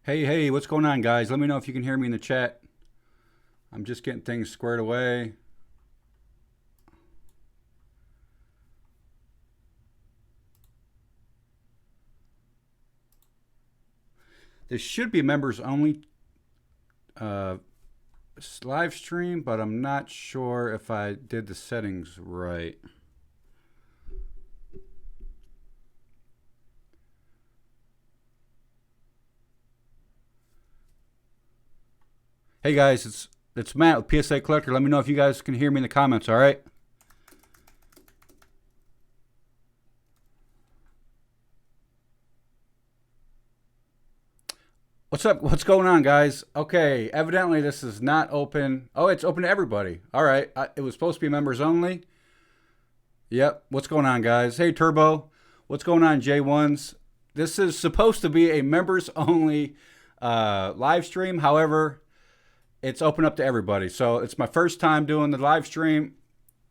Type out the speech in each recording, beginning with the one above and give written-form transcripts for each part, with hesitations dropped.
Hey, what's going on, guys? Let me know if you can hear me in the chat. I'm just getting things squared away. This should be members only live stream, but I'm not sure if I did the settings right. Hey guys, it's Matt with PSA Collector. Let me know if you guys can hear me in the comments, all right? What's up? What's going on, guys? Okay, evidently this is not open. Oh, it's open to everybody. All right, it was supposed to be members only. Yep, what's going on, guys? Hey, Turbo. What's going on, J1s? This is supposed to be a members only live stream. However, it's open up to everybody. So it's my first time doing the live stream.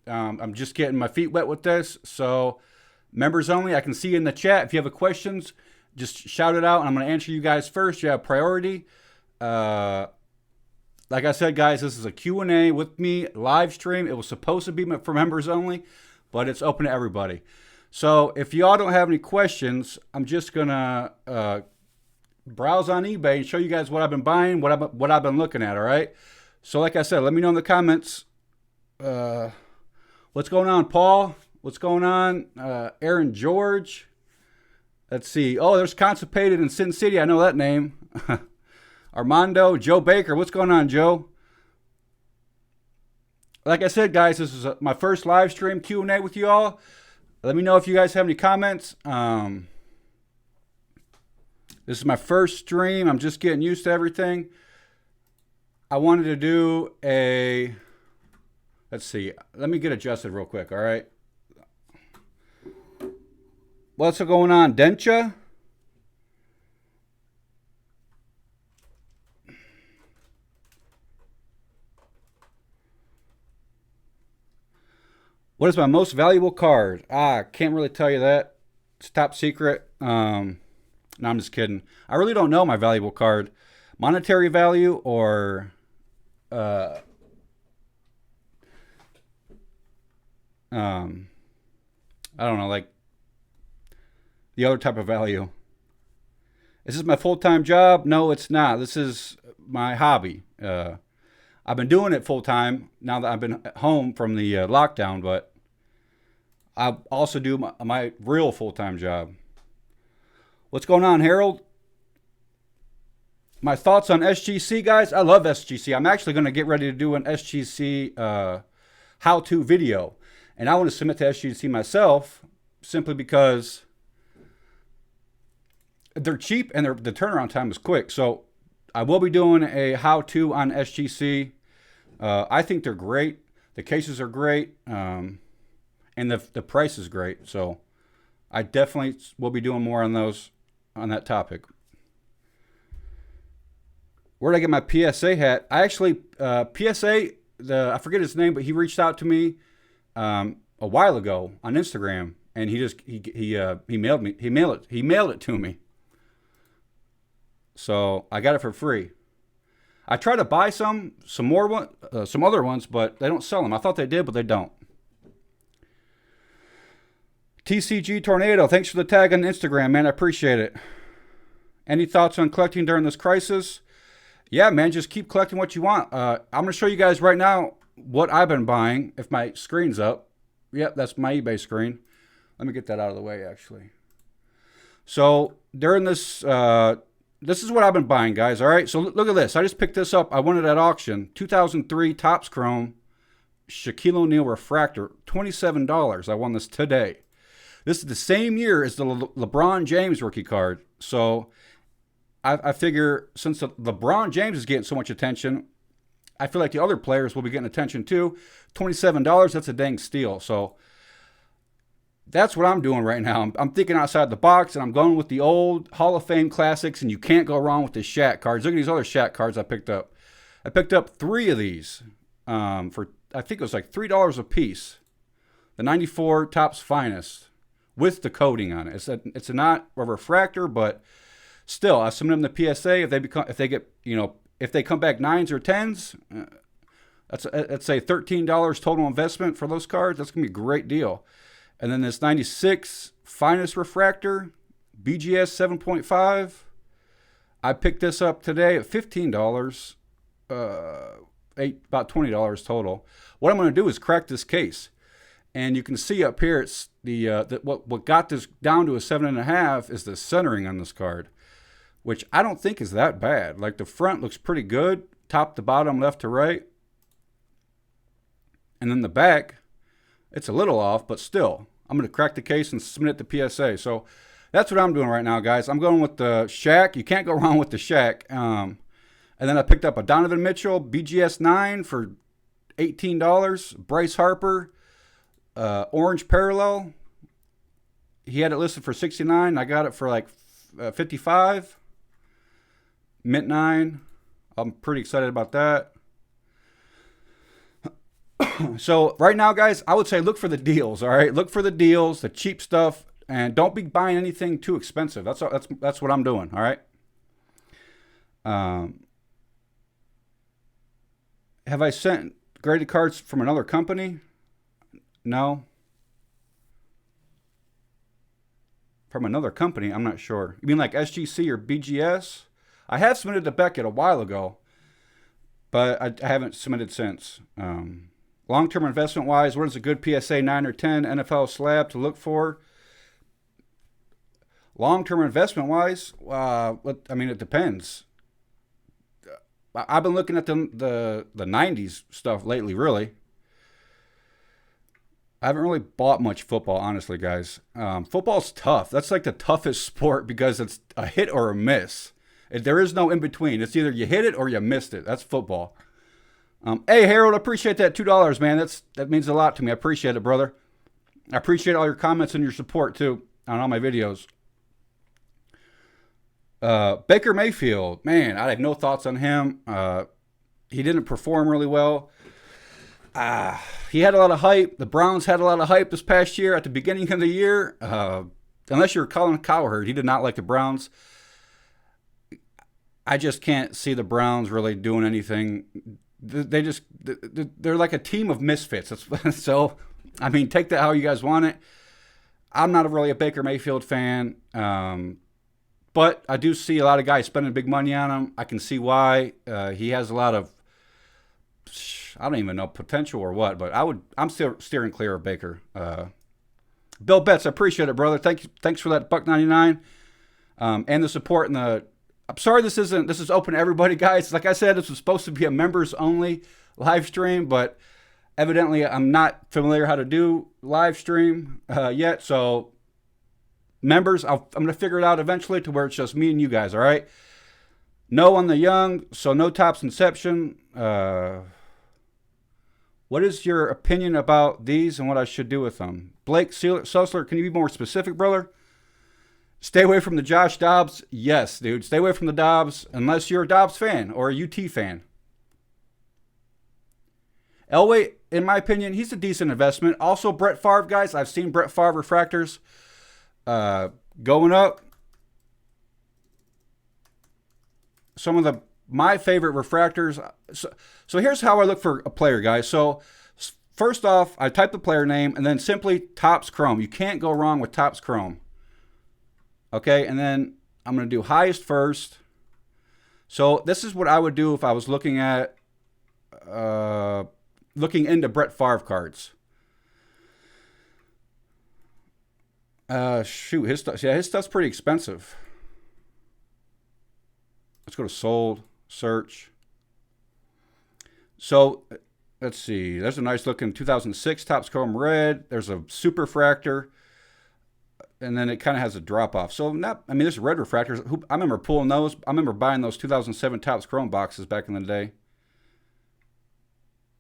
I'm just getting my feet wet with this. So members only, I can see in the chat. If you have questions, just shout it out and I'm going to answer you guys first. You have priority. Like I said, guys, this is a Q&A with me live stream. It was supposed to be for members only, but it's open to everybody. So if y'all don't have any questions, I'm just going to browse on eBay and show you guys what I've been buying, what I've been looking at, all right? So like I said, let me know in the comments what's going on, Paul? What's going on? Aaron George. Let's see. Oh, there's Constipated in Sin City. I know that name. Armando. Joe Baker. What's going on, Joe? Like I said, guys, this is my first live stream Q&A with you all. Let me know if you guys have any comments. This is my first stream. I'm just getting used to everything. I wanted to do a... Let's see. Let me get adjusted real quick, all right? What's going on, Dencha? What is my most valuable card? Can't really tell you that. It's top secret. No, I'm just kidding. I really don't know my valuable card. Monetary value or... I don't know, like the other type of value. Is this my full-time job? No, it's not. This is my hobby. I've been doing it full-time now that I've been home from the lockdown, but I also do my real full-time job. What's going on, Harold? My thoughts on SGC, guys? I love SGC. I'm actually going to get ready to do an SGC how-to video. And I want to submit to SGC myself simply because they're cheap and the turnaround time is quick. So I will be doing a how-to on SGC. I think they're great. The cases are great. And the price is great. So I definitely will be doing more on those, on that topic. Where did I get my PSA hat? I actually, PSA, I forget his name, but he reached out to me a while ago on Instagram, and he mailed it to me. So I got it for free. I tried to buy some other ones, but they don't sell them. I thought they did, but they don't. TCG Tornado, thanks for the tag on Instagram, man. I appreciate it. Any thoughts on collecting during this crisis? Yeah, man, just keep collecting what you want. I'm going to show you guys right now what I've been buying, if my screen's up. Yep, that's my eBay screen. Let me get that out of the way, actually. So during this, this is what I've been buying, guys, all right? So look at this. I just picked this up. I won it at auction. 2003 Topps Chrome Shaquille O'Neal Refractor, $27. I won this today. This is the same year as the LeBron James rookie card. So I figure since LeBron James is getting so much attention, I feel like the other players will be getting attention too. $27, that's a dang steal. So that's what I'm doing right now. I'm thinking outside the box, and I'm going with the old Hall of Fame classics, and you can't go wrong with the Shaq cards. Look at these other Shaq cards I picked up. I picked up 3 of these for, I think it was like $3 a piece. The 94 Topps Finest with the coating on it. It's not a refractor, but Still, I submit them to PSA. If they come back 9s or 10s, let's say $13 total investment for those cards. That's gonna be a great deal. And then this 96 finest refractor, BGS 7.5. I picked this up today at $15. About $20 total. What I'm going to do is crack this case, and you can see up here it's what got this down to a 7.5 is the centering on this card, which I don't think is that bad. Like the front looks pretty good, top to bottom, left to right, and then the back, it's a little off, but still, I'm going to crack the case and submit it to PSA. So that's what I'm doing right now, guys. I'm going with the Shaq. You can't go wrong with the Shaq. And then I picked up a Donovan Mitchell BGS 9 for $18. Bryce Harper, Orange Parallel. He had it listed for $69. I got it for like $55. Mint 9. I'm pretty excited about that. So right now, guys, I would say look for the deals. All right, look for the deals, the cheap stuff, and don't be buying anything too expensive. That's what I'm doing. All right. Have I sent graded cards from another company? No. From another company? I'm not sure. You mean like SGC or BGS? I have submitted to Beckett a while ago, but I haven't submitted since. Long-term investment-wise, what is a good PSA 9 or 10 NFL slab to look for? Long-term investment-wise, it depends. I've been looking at the 90s stuff lately, really. I haven't really bought much football, honestly, guys. Football's tough. That's like the toughest sport because it's a hit or a miss. There is no in-between. It's either you hit it or you missed it. That's football. Hey, Harold, I appreciate that $2, man. That means a lot to me. I appreciate it, brother. I appreciate all your comments and your support, too, on all my videos. Baker Mayfield, man, I have no thoughts on him. He didn't perform really well. He had a lot of hype. The Browns had a lot of hype this past year at the beginning of the year. Unless you're Colin Cowherd, he did not like the Browns. I just can't see the Browns really doing anything. They're like a team of misfits. So, I mean, take that how you guys want it. I'm not really a Baker Mayfield fan. But I do see a lot of guys spending big money on him. I can see why. He has a lot of, I don't even know, potential or what. But I'm still steering clear of Baker. Bill Betts, I appreciate it, brother. Thanks for that $1.99 and the support. I'm sorry this is open to everybody, guys. Like I said, this was supposed to be a members only live stream, but evidently I'm not familiar how to do live stream yet. So members, I'm going to figure it out eventually to where it's just me and you guys, all right? No on the young, so no Topps Inception. What is your opinion about these and what I should do with them? Blake Sussler, can you be more specific, brother? Stay away from the Josh Dobbs. Yes, dude. Stay away from the Dobbs unless you're a Dobbs fan or a UT fan. Elway, in my opinion, he's a decent investment. Also, Brett Favre, guys. I've seen Brett Favre refractors going up. Some of my favorite refractors. So here's how I look for a player, guys. So first off, I type the player name and then simply Topps Chrome. You can't go wrong with Topps Chrome. Okay, and then I'm going to do highest first. So this is what I would do if I was looking at looking into Brett Favre cards. His stuff's pretty expensive. Let's go to sold, search. So let's see. There's a nice looking 2006 Topps Chrome Red. There's a super refractor. And then it kind of has a drop off. So there's red refractors. I remember pulling those. I remember buying those 2007 Topps Chrome boxes back in the day.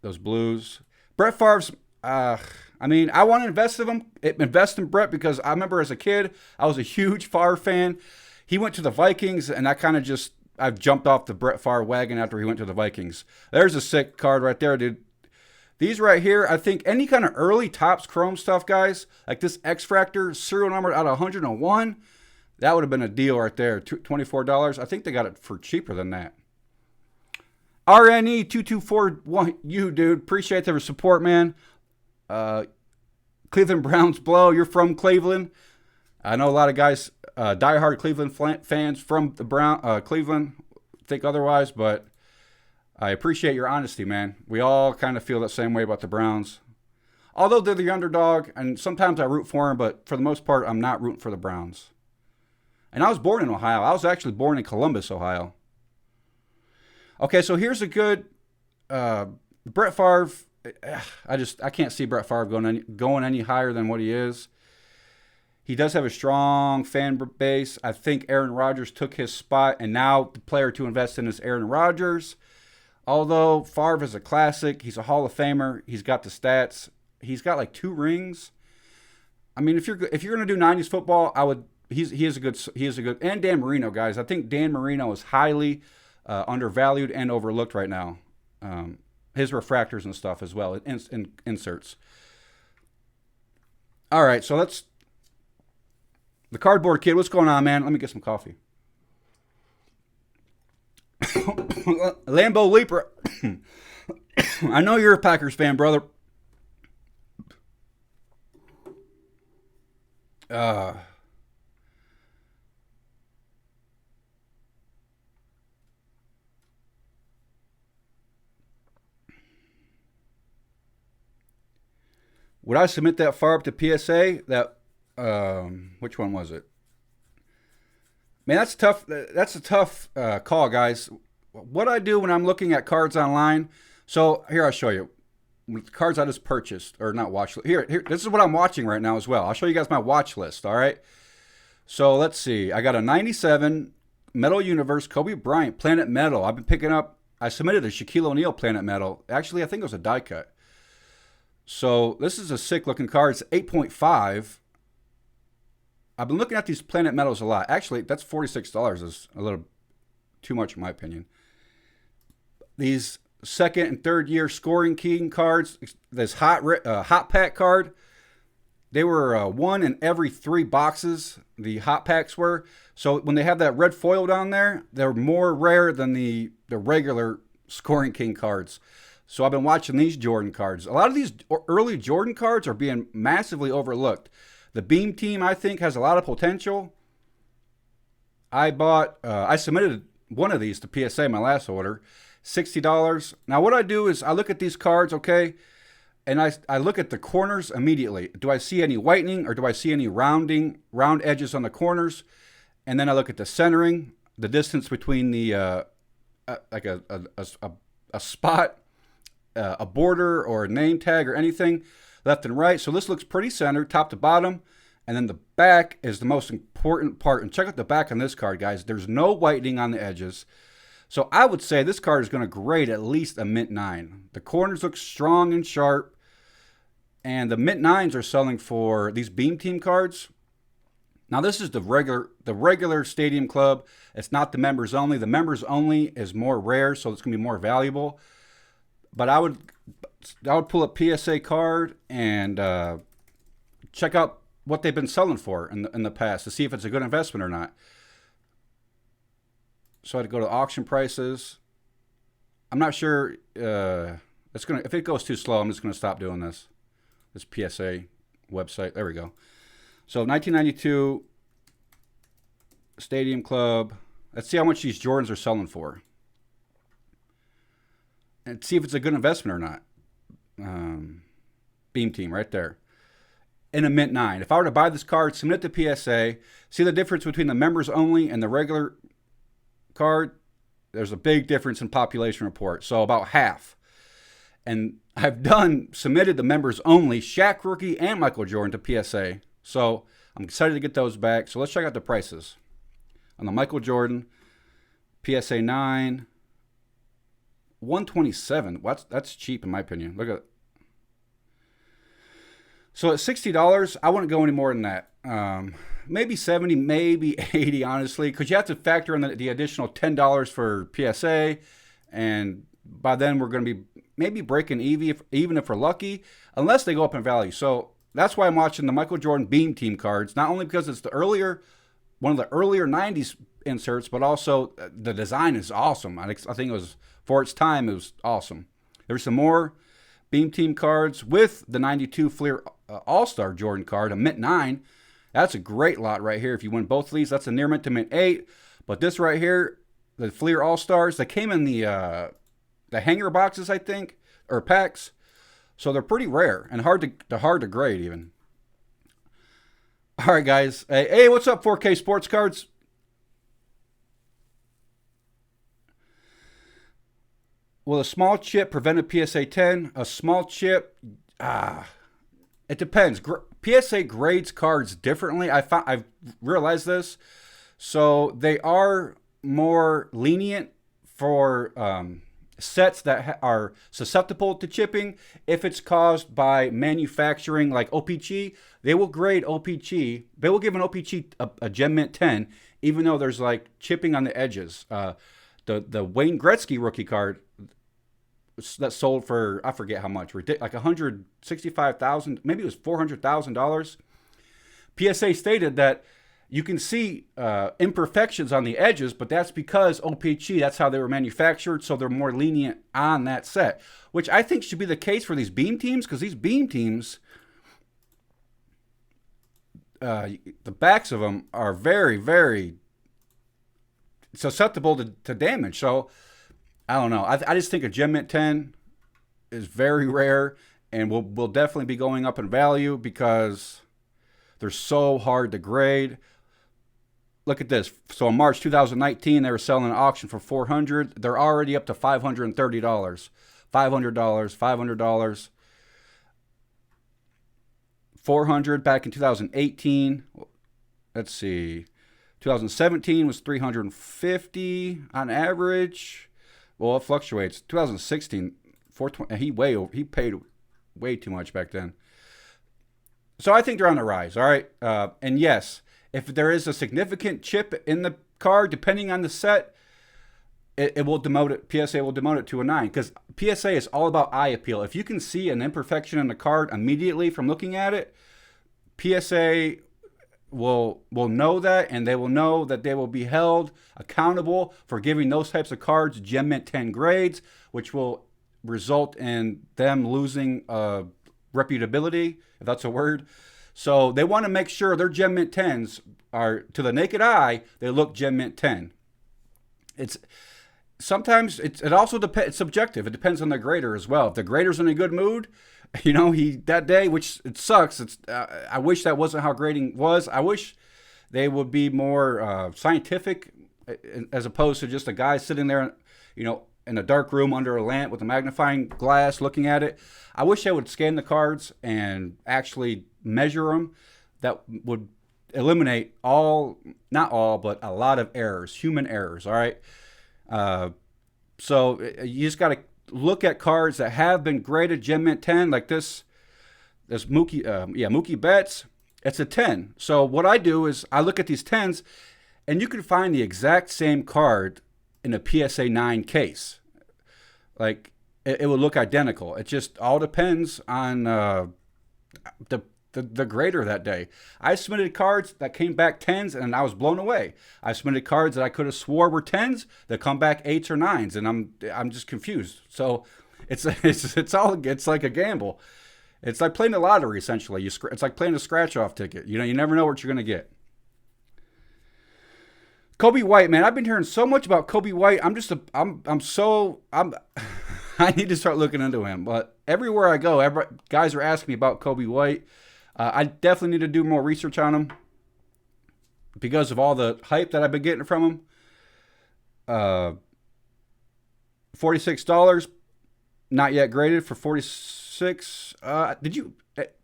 Those blues. Brett Favre's, I want to invest in Brett because I remember as a kid, I was a huge Favre fan. He went to the Vikings and I've jumped off the Brett Favre wagon after he went to the Vikings. There's a sick card right there, dude. These right here, I think any kind of early Topps Chrome stuff, guys, like this X-Fractor, serial number out of 101, That would have been a deal right there. $24. I think they got it for cheaper than that. RNE2241, dude. Appreciate the support, man. Cleveland Browns blow. You're from Cleveland. I know a lot of guys, diehard Cleveland fans from the Cleveland, think otherwise, but I appreciate your honesty, man. We all kind of feel the same way about the Browns. Although they're the underdog, and sometimes I root for them, but for the most part, I'm not rooting for the Browns. And I was born in Ohio. I was actually born in Columbus, Ohio. Okay, so here's a good Brett Favre. I can't see Brett Favre going any higher than what he is. He does have a strong fan base. I think Aaron Rodgers took his spot, and now the player to invest in is Aaron Rodgers. Although Favre is a classic, he's a Hall of Famer. He's got the stats. He's got like 2 rings. I mean, if you're gonna do '90s football, I would. He is a good. And Dan Marino, guys. I think Dan Marino is highly undervalued and overlooked right now. His refractors and stuff as well, inserts. All right, so let's. The Cardboard Kid, what's going on, man? Let me get some coffee. Lambeau Leaper. I know you're a Packers fan, brother. Would I submit that far up to PSA? Which one was it? Man, that's tough. That's a tough call, guys. What I do when I'm looking at cards online. So here, I'll show you. The cards I just purchased, or not watch list. Here, this is what I'm watching right now as well. I'll show you guys my watch list, all right? So let's see. I got a 97 Metal Universe Kobe Bryant Planet Metal. I've been picking up. I submitted a Shaquille O'Neal Planet Metal. Actually, I think it was a die cut. So this is a sick looking card. It's 8.5. I've been looking at these Planet Metals a lot. Actually, that's $46 is a little too much in my opinion. These second and third year scoring king cards, this hot pack card, they were 1 in every 3 boxes. The hot packs were. So when they have that red foil down there, they're more rare than the regular scoring king cards. So I've been watching these Jordan cards. A lot of these early Jordan cards are being massively overlooked. The Beam Team, I think, has a lot of potential. I submitted one of these to PSA, my last order, $60. Now what I do is I look at these cards, okay, and I look at the corners immediately. Do I see any whitening or do I see any round edges on the corners? And then I look at the centering, the distance between the like a spot, a border or a name tag or anything, left and right. So this looks pretty centered, top to bottom. And then the back is the most important part. And check out the back on this card, guys. There's no whitening on the edges. So I would say this card is going to grade at least a mint 9. The corners look strong and sharp. And the mint 9s are selling for these Beam Team cards. Now this is the regular Stadium Club. It's not the members only. The members only is more rare, so it's going to be more valuable. But I would pull a PSA card and check out what they've been selling for in the past to see if it's a good investment or not. So I'd go to auction prices. I'm not sure if it goes too slow, I'm just gonna stop doing this PSA website. There we go. So 1992 Stadium Club. Let's see how much these Jordans are selling for, and see if it's a good investment or not. Beam Team right there. In a mint 9. If I were to buy this card, submit it to PSA, see the difference between the members only and the regular card, there's a big difference in population report. So about half. And I've submitted the members only, Shaq rookie and Michael Jordan to PSA. So I'm excited to get those back. So let's check out the prices. On the Michael Jordan, PSA 9, $127. That's cheap in my opinion. Look at. So at $60, I wouldn't go any more than that. Maybe 70, maybe 80, honestly, because you have to factor in the additional $10 for PSA, and by then we're going to be maybe breaking even if we're lucky, unless they go up in value. So that's why I'm watching the Michael Jordan Beam Team cards, not only because it's the earlier one of the earlier 90s inserts, but also the design is awesome. I think it was, for its time, it was awesome. There's some more Beam Team cards with the 92 Fleer All-Star Jordan card, a mint 9. That's a great lot right here. If you win both of these, that's a near mint to mint 8. But this right here, the Fleer All-Stars, they came in the hanger boxes, I think, or packs. So they're pretty rare and hard to grade even. All right, guys. Hey, what's up, 4K Sports Cards? Will a small chip prevent a PSA 10? A small chip, it depends. PSA grades cards differently. I've realized this. So they are more lenient for sets that are susceptible to chipping. If it's caused by manufacturing, like OPG, they will grade OPG. They will give an OPG a Gem Mint 10, even though there's like chipping on the edges. The Wayne Gretzky rookie card that sold for, I forget how much, like $165,000, maybe it was $400,000. PSA stated that you can see imperfections on the edges, but that's because OPG, that's how they were manufactured, so they're more lenient on that set, which I think should be the case for these Beam Teams, because these Beam Teams, the backs of them are very, very susceptible to damage. So I don't know. I just think a Gem Mint 10 is very rare and will definitely be going up in value because they're so hard to grade. Look at this. So in March 2019, they were selling an auction for $400. They're already up to $530. $500, $500. $400 back in 2018. Let's see. 2017 was $350 on average. Well, it fluctuates. 2016, $420. He paid way too much back then. So I think they're on the rise. All right. And yes, if there is a significant chip in the card, depending on the set, it will demote it. PSA will demote it to a 9, because PSA is all about eye appeal. If you can see an imperfection in the card immediately from looking at it, PSA will know that, and they will know that they will be held accountable for giving those types of cards Gem Mint 10 grades, which will result in them losing reputability, if that's a word. So they want to make sure their Gem Mint 10s are, to the naked eye, they look Gem Mint 10. Sometimes it also depends. It's subjective. It depends on the grader as well. If the grader's in a good mood, that day, which it sucks. I wish that wasn't how grading was. I wish they would be more scientific, as opposed to just a guy sitting there, in a dark room under a lamp with a magnifying glass looking at it. I wish they would scan the cards and actually measure them. That would eliminate not all, but a lot of errors, human errors. All right. So you just got to look at cards that have been graded Gem Mint 10, like this Mookie Betts. It's a 10. So what I do is I look at these 10s, and you can find the exact same card in a PSA 9 case. Like it would look identical. It just all depends on the grader that day. I submitted cards that came back 10s, and I was blown away. I submitted cards that I could have swore were 10s that come back 8s or 9s, and I'm just confused. So it's like a gamble. It's like playing the lottery, essentially. It's like playing a scratch-off ticket. You never know what you're gonna get. Kobe White, man, I've been hearing so much about Kobe White. I need to start looking into him. But everywhere I go, guys are asking me about Kobe White. I definitely need to do more research on him because of all the hype that I've been getting from him. $46, not yet graded for 46. Did you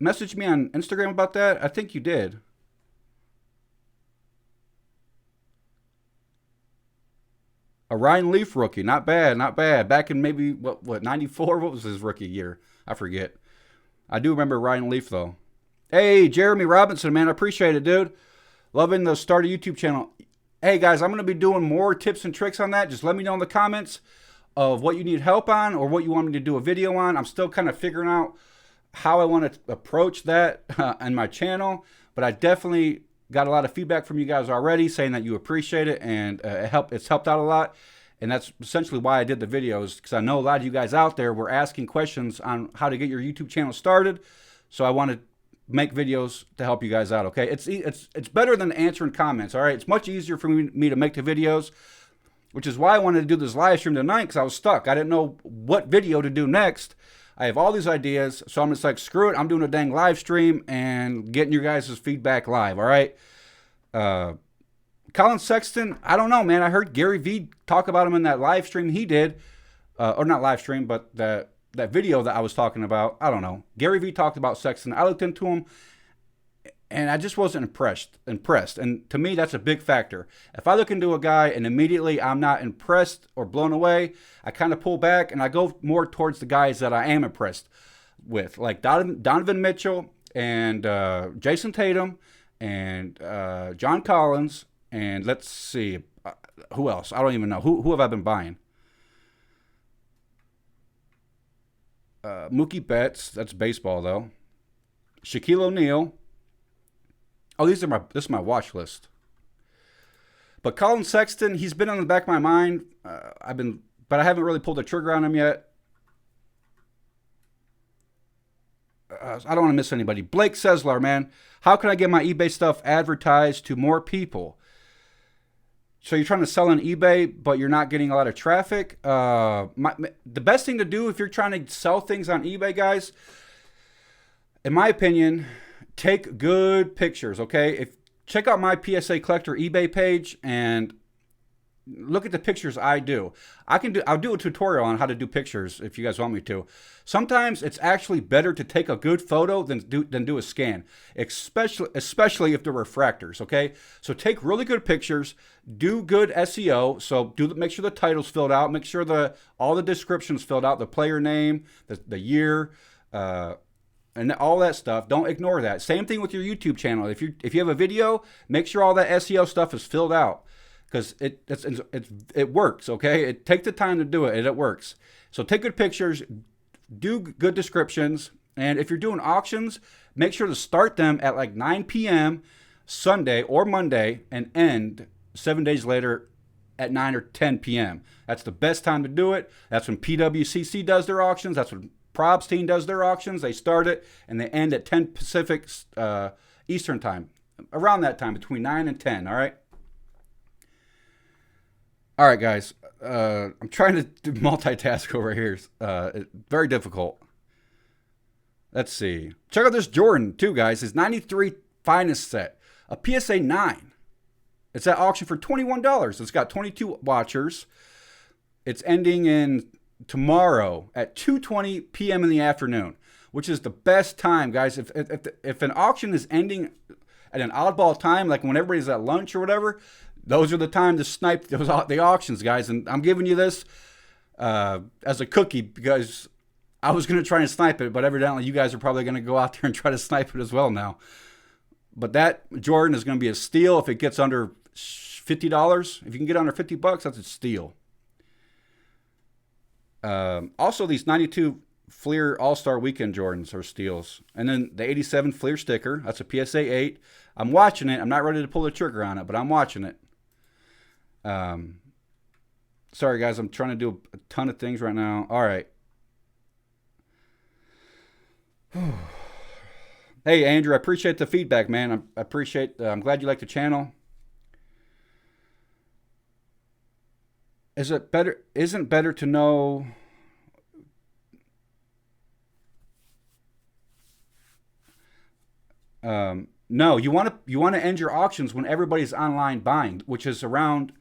message me on Instagram about that? I think you did. A Ryan Leaf rookie, not bad, not bad. Back in maybe what 94? What was his rookie year? I forget. I do remember Ryan Leaf though. Hey, Jeremy Robinson, man, I appreciate it, dude. Loving the start of YouTube channel. Hey guys, I'm gonna be doing more tips and tricks on that. Just let me know in the comments of what you need help on or what you want me to do a video on. I'm still kind of figuring out how I want to approach that on my channel, but I definitely got a lot of feedback from you guys already saying that you appreciate it, and it's helped out a lot. And that's essentially why I did the videos, because I know a lot of you guys out there were asking questions on how to get your YouTube channel started. So I want to make videos to help you guys out, okay? It's better than answering comments, all right? It's much easier for me to make the videos, which is why I wanted to do this live stream tonight, because I was stuck. I didn't know what video to do next. I have all these ideas, so I'm just like, screw it. I'm doing a dang live stream and getting your guys' feedback live, all right? Colin Sexton, I don't know, man. I heard Gary Vee talk about him in that live stream he did. Or not live stream, but that video that I was talking about. I don't know. Gary Vee talked about Sexton. I looked into him, and I just wasn't impressed. And to me, that's a big factor. If I look into a guy and immediately I'm not impressed or blown away, I kind of pull back and I go more towards the guys that I am impressed with, like Donovan Mitchell and Jason Tatum and John Collins, and let's see, who else? I don't even know. Who have I been buying? Mookie Betts, that's baseball though. Shaquille O'Neal. Oh, this is my watch list. But Colin Sexton, he's been on the back of my mind. But I haven't really pulled the trigger on him yet. I don't want to miss anybody. Blake Seslar, man. How can I get my eBay stuff advertised to more people? So you're trying to sell on eBay, but you're not getting a lot of traffic. The best thing to do if you're trying to sell things on eBay, guys, in my opinion, take good pictures, okay? Check out my PSA Collector eBay page and look at the pictures I do. I'll do a tutorial on how to do pictures if you guys want me to. Sometimes it's actually better to take a good photo than do a scan, especially if they're refractors, okay? So take really good pictures, do good SEO, so make sure the title's filled out, make sure all the descriptions filled out, the player name, the year, and all that stuff. Don't ignore that. Same thing with your YouTube channel. If you have a video, make sure all that SEO stuff is filled out, because it works, okay? Take the time to do it, and it works. So take good pictures, do good descriptions, and if you're doing auctions, make sure to start them at like 9 p.m. Sunday or Monday and end 7 days later at 9 or 10 p.m. That's the best time to do it. That's when PWCC does their auctions. That's when Probstein does their auctions. They start it and they end at 10 Pacific Eastern time. Around that time, between 9 and 10, all right? All right, guys. I'm trying to do multitask over here. It's very difficult. Let's see. Check out this Jordan, too, guys. His 93 finest set. A PSA 9. It's at auction for $21. It's got 22 watchers. It's ending in tomorrow at 2:20 p.m. in the afternoon, which is the best time, guys. If an auction is ending at an oddball time, like when everybody's at lunch or whatever, those are the time to snipe the auctions, guys. And I'm giving you this as a cookie because I was going to try and snipe it, but evidently you guys are probably going to go out there and try to snipe it as well now. But that Jordan is going to be a steal if it gets under $50. If you can get under $50, that's a steal. Also, these 92 Fleer All-Star Weekend Jordans are steals. And then the 87 Fleer sticker, that's a PSA 8. I'm watching it. I'm not ready to pull the trigger on it, but I'm watching it. Sorry, guys. I'm trying to do a ton of things right now. All right. Hey, Andrew, I appreciate the feedback, man. I'm glad you like the channel. Isn't better to know no, you want to end your auctions when everybody's online buying, which is around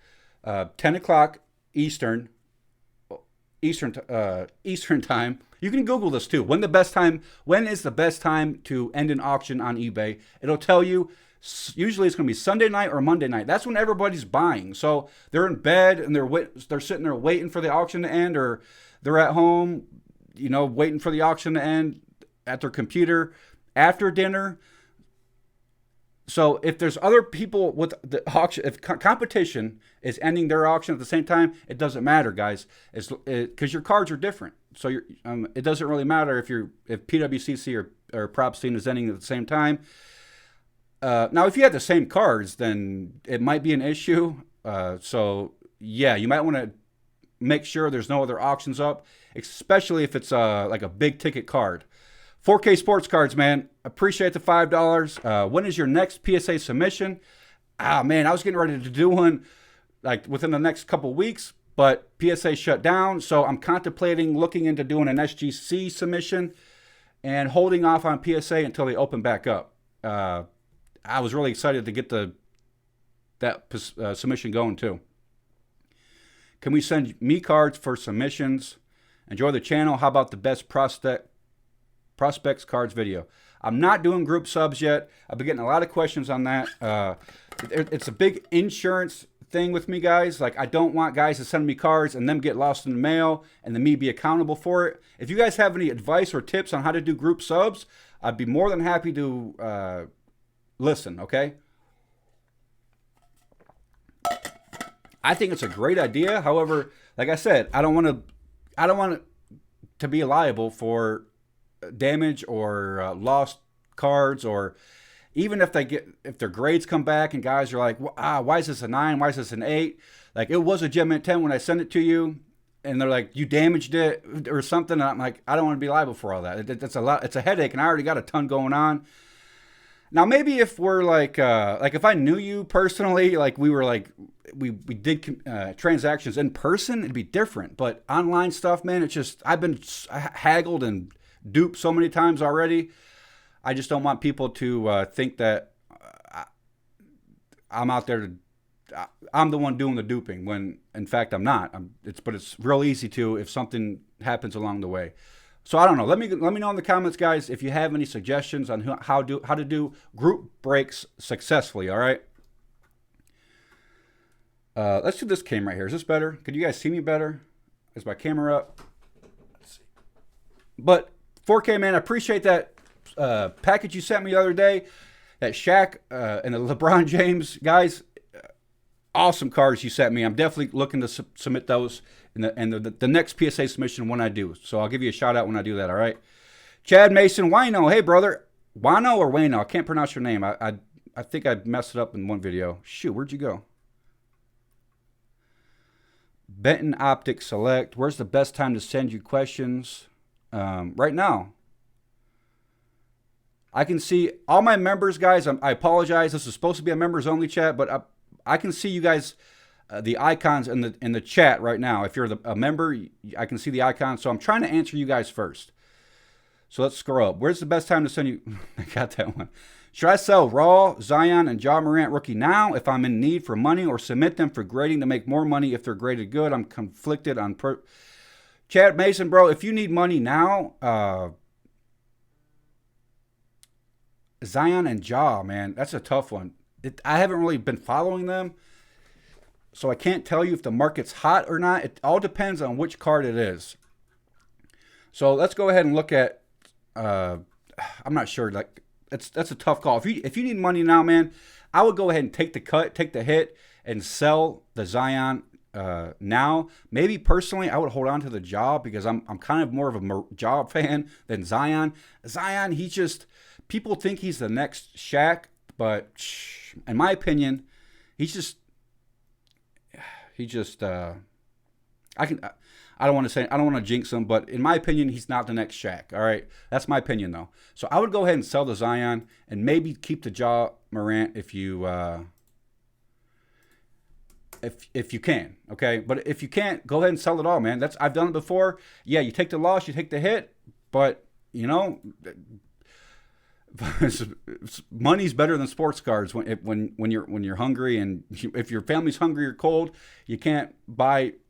10 o'clock Eastern time. You can Google this too. When is the best time to end an auction on eBay? It'll tell you. Usually it's going to be Sunday night or Monday night. That's when everybody's buying. So they're in bed and they're sitting there waiting for the auction to end, or they're at home, waiting for the auction to end at their computer after dinner. So if there's other people with the auction, if competition is ending their auction at the same time, it doesn't matter, guys, because your cards are different. So it doesn't really matter if PWCC or Propstein is ending at the same time. Now, if you had the same cards, then it might be an issue. So yeah, you might want to make sure there's no other auctions up, especially if it's like a big ticket card. 4K sports cards, man. Appreciate the $5. When is your next PSA submission? Ah, man, I was getting ready to do one like within the next couple weeks, but PSA shut down. So I'm contemplating looking into doing an SGC submission and holding off on PSA until they open back up. I was really excited to get that submission going too. Can we send me cards for submissions? Enjoy the channel. How about the best prospects cards video? I'm not doing group subs yet. I've been getting a lot of questions on that. It's a big insurance thing with me, guys. Like, I don't want guys to send me cards and them get lost in the mail and then me be accountable for it. If you guys have any advice or tips on how to do group subs, I'd be more than happy to listen, okay? I think it's a great idea. However, like I said, I don't want to be liable for damage or lost cards, or even if their grades come back and guys are like, why is this a 9? Why is this an 8? Like, it was a Gem Mint 10 when I sent it to you, and they're like, you damaged it or something. And I'm like, I don't want to be liable for all that. It's a lot. It's a headache, and I already got a ton going on. Now, maybe if we're like if I knew you personally, like we were like, we did transactions in person, it'd be different. But online stuff, man, it's just, I've been haggled and duped so many times already. I just don't want people to think that I'm out there I'm the one doing the duping, when in fact I'm not. But it's real easy to if something happens along the way. So I don't know. Let me know in the comments, guys, if you have any suggestions on how to do group breaks successfully. All right. Let's do this cam right here. Is this better? Could you guys see me better? Is my camera up? Let's see. But 4K, man, I appreciate that package you sent me the other day. That Shaq and the LeBron James, guys. Awesome cards you sent me. I'm definitely looking to submit those in the next PSA submission when I do. So I'll give you a shout out when I do that, all right? Chad Mason, Wino. Hey, brother. Wino or Wayno? I can't pronounce your name. I think I messed it up in one video. Shoot, where'd you go? Benton Optics Select. Where's the best time to send you questions? Right now. I can see all my members, guys. I apologize. This is supposed to be a members only chat, but I can see you guys, the icons in the chat right now. If you're a member, I can see the icons. So I'm trying to answer you guys first. So let's scroll up. Where's the best time to send you? I got that one. Should I sell Raw, Zion, and Ja Morant rookie now if I'm in need for money, or submit them for grading to make more money if they're graded good? I'm conflicted on Chad Mason, bro. If you need money now, Zion and Ja, man, that's a tough one. I haven't really been following them, so I can't tell you if the market's hot or not. It all depends on which card it is. So let's go ahead and look at. I'm not sure. Like, that's a tough call. If you need money now, man, I would go ahead and take the cut, take the hit, and sell the Zion now. Maybe personally, I would hold on to the Ja because I'm kind of more of a Ja fan than Zion. Zion, he's just, people think he's the next Shaq, but in my opinion, I don't want to jinx him, but in my opinion, he's not the next Shaq. All right, that's my opinion though. So I would go ahead and sell the Zion and maybe keep the Ja Morant if you can. Okay, but if you can't, go ahead and sell it all, man. I've done it before. Yeah, you take the loss, you take the hit, but you know. Money's better than sports cards when you're hungry, and if your family's hungry or cold, you can't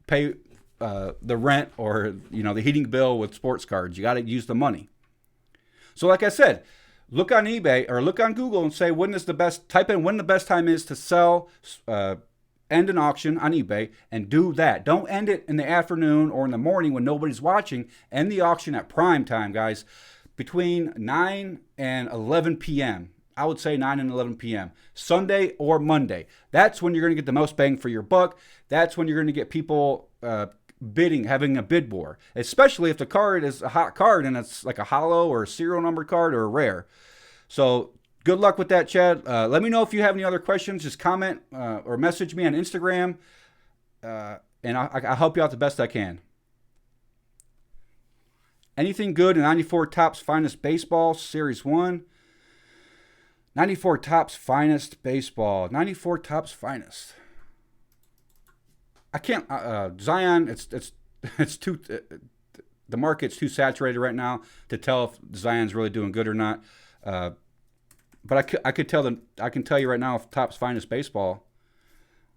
pay the rent or the heating bill with sports cards. You got to use the money. So like I said, look on eBay or look on Google and say type in when the best time is to sell, end an auction on eBay, and do that. Don't end it in the afternoon or in the morning when nobody's watching. End the auction at prime time, guys. Between 9 and 11 p.m. I would say 9 and 11 p.m. Sunday or Monday. That's when you're going to get the most bang for your buck. That's when you're going to get people bidding, having a bid war. Especially if the card is a hot card and it's like a hollow or a serial number card or a rare. So good luck with that, Chad. Let me know if you have any other questions. Just comment or message me on Instagram, and I'll help you out the best I can. Anything good in 94 Topps Finest Baseball, Series 1? 94 Topps Finest Baseball. 94 Topps Finest. I can't, Zion, it's too, the market's too saturated right now to tell if Zion's really doing good or not. But I can tell you right now if Topps Finest Baseball.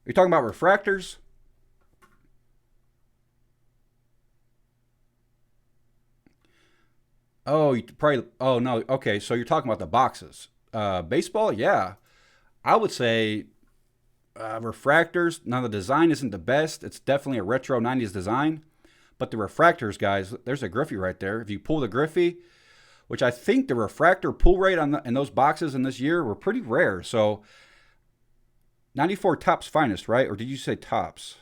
You're talking about refractors? Oh, you probably. Oh no. Okay, so you're talking about the boxes. Baseball, yeah. I would say refractors. Now the design isn't the best. It's definitely a retro '90s design, but the refractors, guys. There's a Griffey right there. If you pull the Griffey, which I think the refractor pull rate in those boxes in this year were pretty rare. So 94 Topps Finest, right? Or did you say Topps?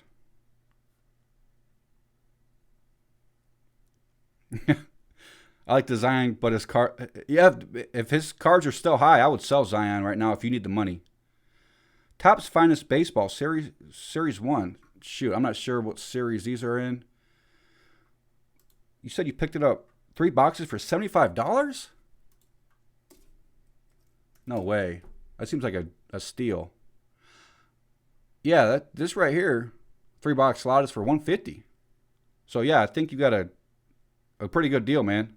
I like the Zion, but his card. Yeah, if his cards are still high, I would sell Zion right now if you need the money. Topps Finest Baseball Series 1. Shoot, I'm not sure what series these are in. You said you picked it up 3 boxes for $75? No way. That seems like a steal. Yeah, this right here, 3-box slot is for $150. So yeah, I think you got a pretty good deal, man.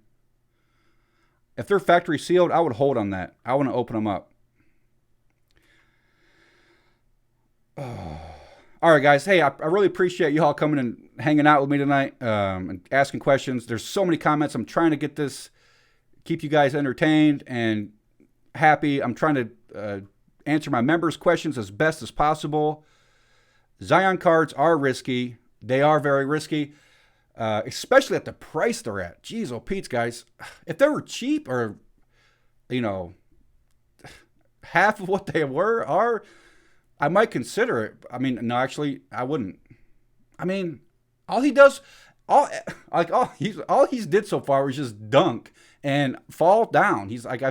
If they're factory sealed, I would hold on that. I want to open them up. Oh. All right, guys. Hey, I really appreciate you all coming and hanging out with me tonight and asking questions. There's so many comments. I'm trying to keep you guys entertained and happy. I'm trying to answer my members' questions as best as possible. Zion cards are risky. They are very risky. Especially at the price they're at. Jeez, oh Pete's, guys. If they were cheap or, half of what they are, I might consider it. I mean, no, actually, I wouldn't. I mean, all he's did so far was just dunk and fall down. He's like, I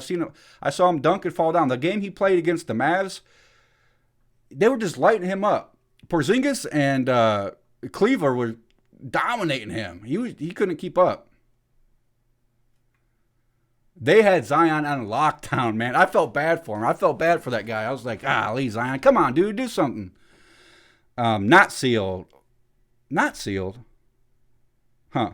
saw him dunk and fall down. The game he played against the Mavs, they were just lighting him up. Porzingis and Cleaver were dominating him. He couldn't keep up. They had Zion on lockdown, man. I felt bad for him. I felt bad for that guy. I was like, Lee Zion, come on, dude, do something. Not sealed. Not sealed. Huh.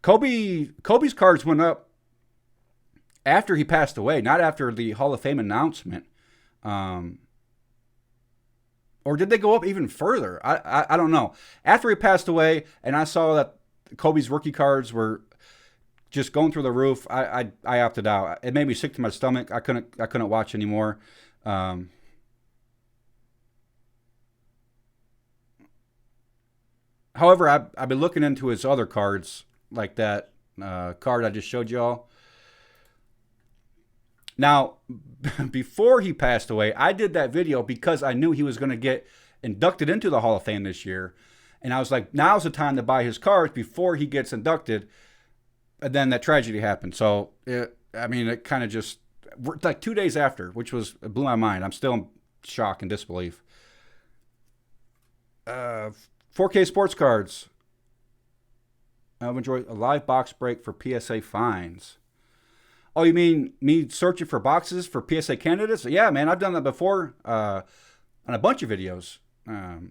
Kobe's cards went up after he passed away, not after the Hall of Fame announcement. Or did they go up even further? I don't know. After he passed away, and I saw that Kobe's rookie cards were just going through the roof, I opted out. It made me sick to my stomach. I couldn't watch anymore. However, I've been looking into his other cards, like that card I just showed y'all. Now, before he passed away, I did that video because I knew he was going to get inducted into the Hall of Fame this year. And I was like, now's the time to buy his cards before he gets inducted. And then that tragedy happened. So, it kind of just, like 2 days after, it blew my mind. I'm still in shock and disbelief. 4K sports cards. I've enjoyed a live box break for PSA fines. Oh, you mean me searching for boxes for PSA candidates? Yeah, man, I've done that before on a bunch of videos.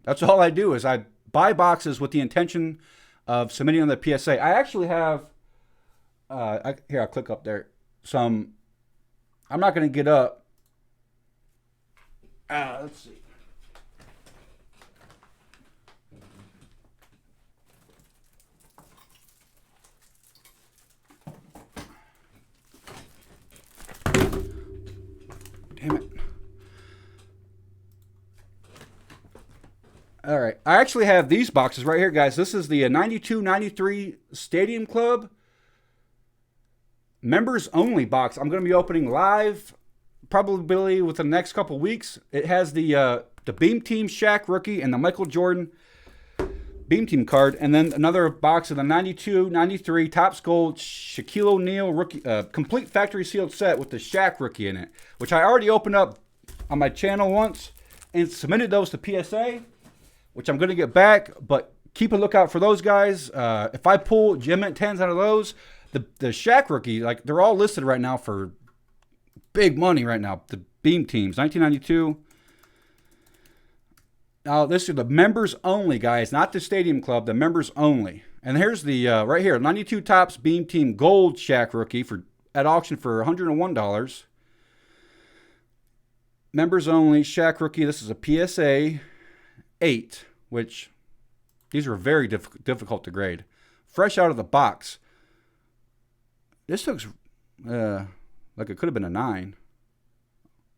That's all I do is I buy boxes with the intention of submitting on the PSA. I actually have, here, I'll click up there. I'm not going to get up. Let's see. Damn it. All right. I actually have these boxes right here, guys. This is the 92-93 Stadium Club. members only box I'm going to be opening live probably within the next couple weeks. It has the Beam Team Shaq rookie and the Michael Jordan Beam Team card, and then another box of the 92, 93 Topps Gold Shaquille O'Neal rookie, complete factory sealed set with the Shaq rookie in it, which I already opened up on my channel once and submitted those to PSA, which I'm going to get back, but keep a lookout for those guys. If I pull Gem Mint 10s out of those, the Shaq rookie, like, they're all listed right now for big money right now. The Beam Teams, 1992. Now, this is the members only, guys, not the Stadium Club, the members only. And here's the, right here, 92 Topps Beam Team Gold Shaq rookie at auction for $101. Members only, Shaq rookie. This is a PSA 8, which these are very difficult to grade. Fresh out of the box. This looks like it could have been a 9.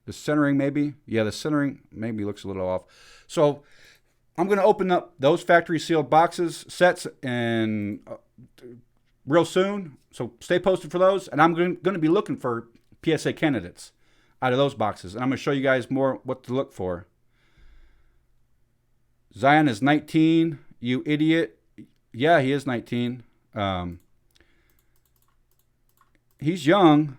The centering maybe. Yeah, the centering maybe looks a little off. So I'm going to open up those factory sealed boxes, sets, and real soon. So stay posted for those. And I'm going to be looking for PSA candidates out of those boxes. And I'm going to show you guys more what to look for. Zion is 19. You idiot. Yeah, he is 19. He's young.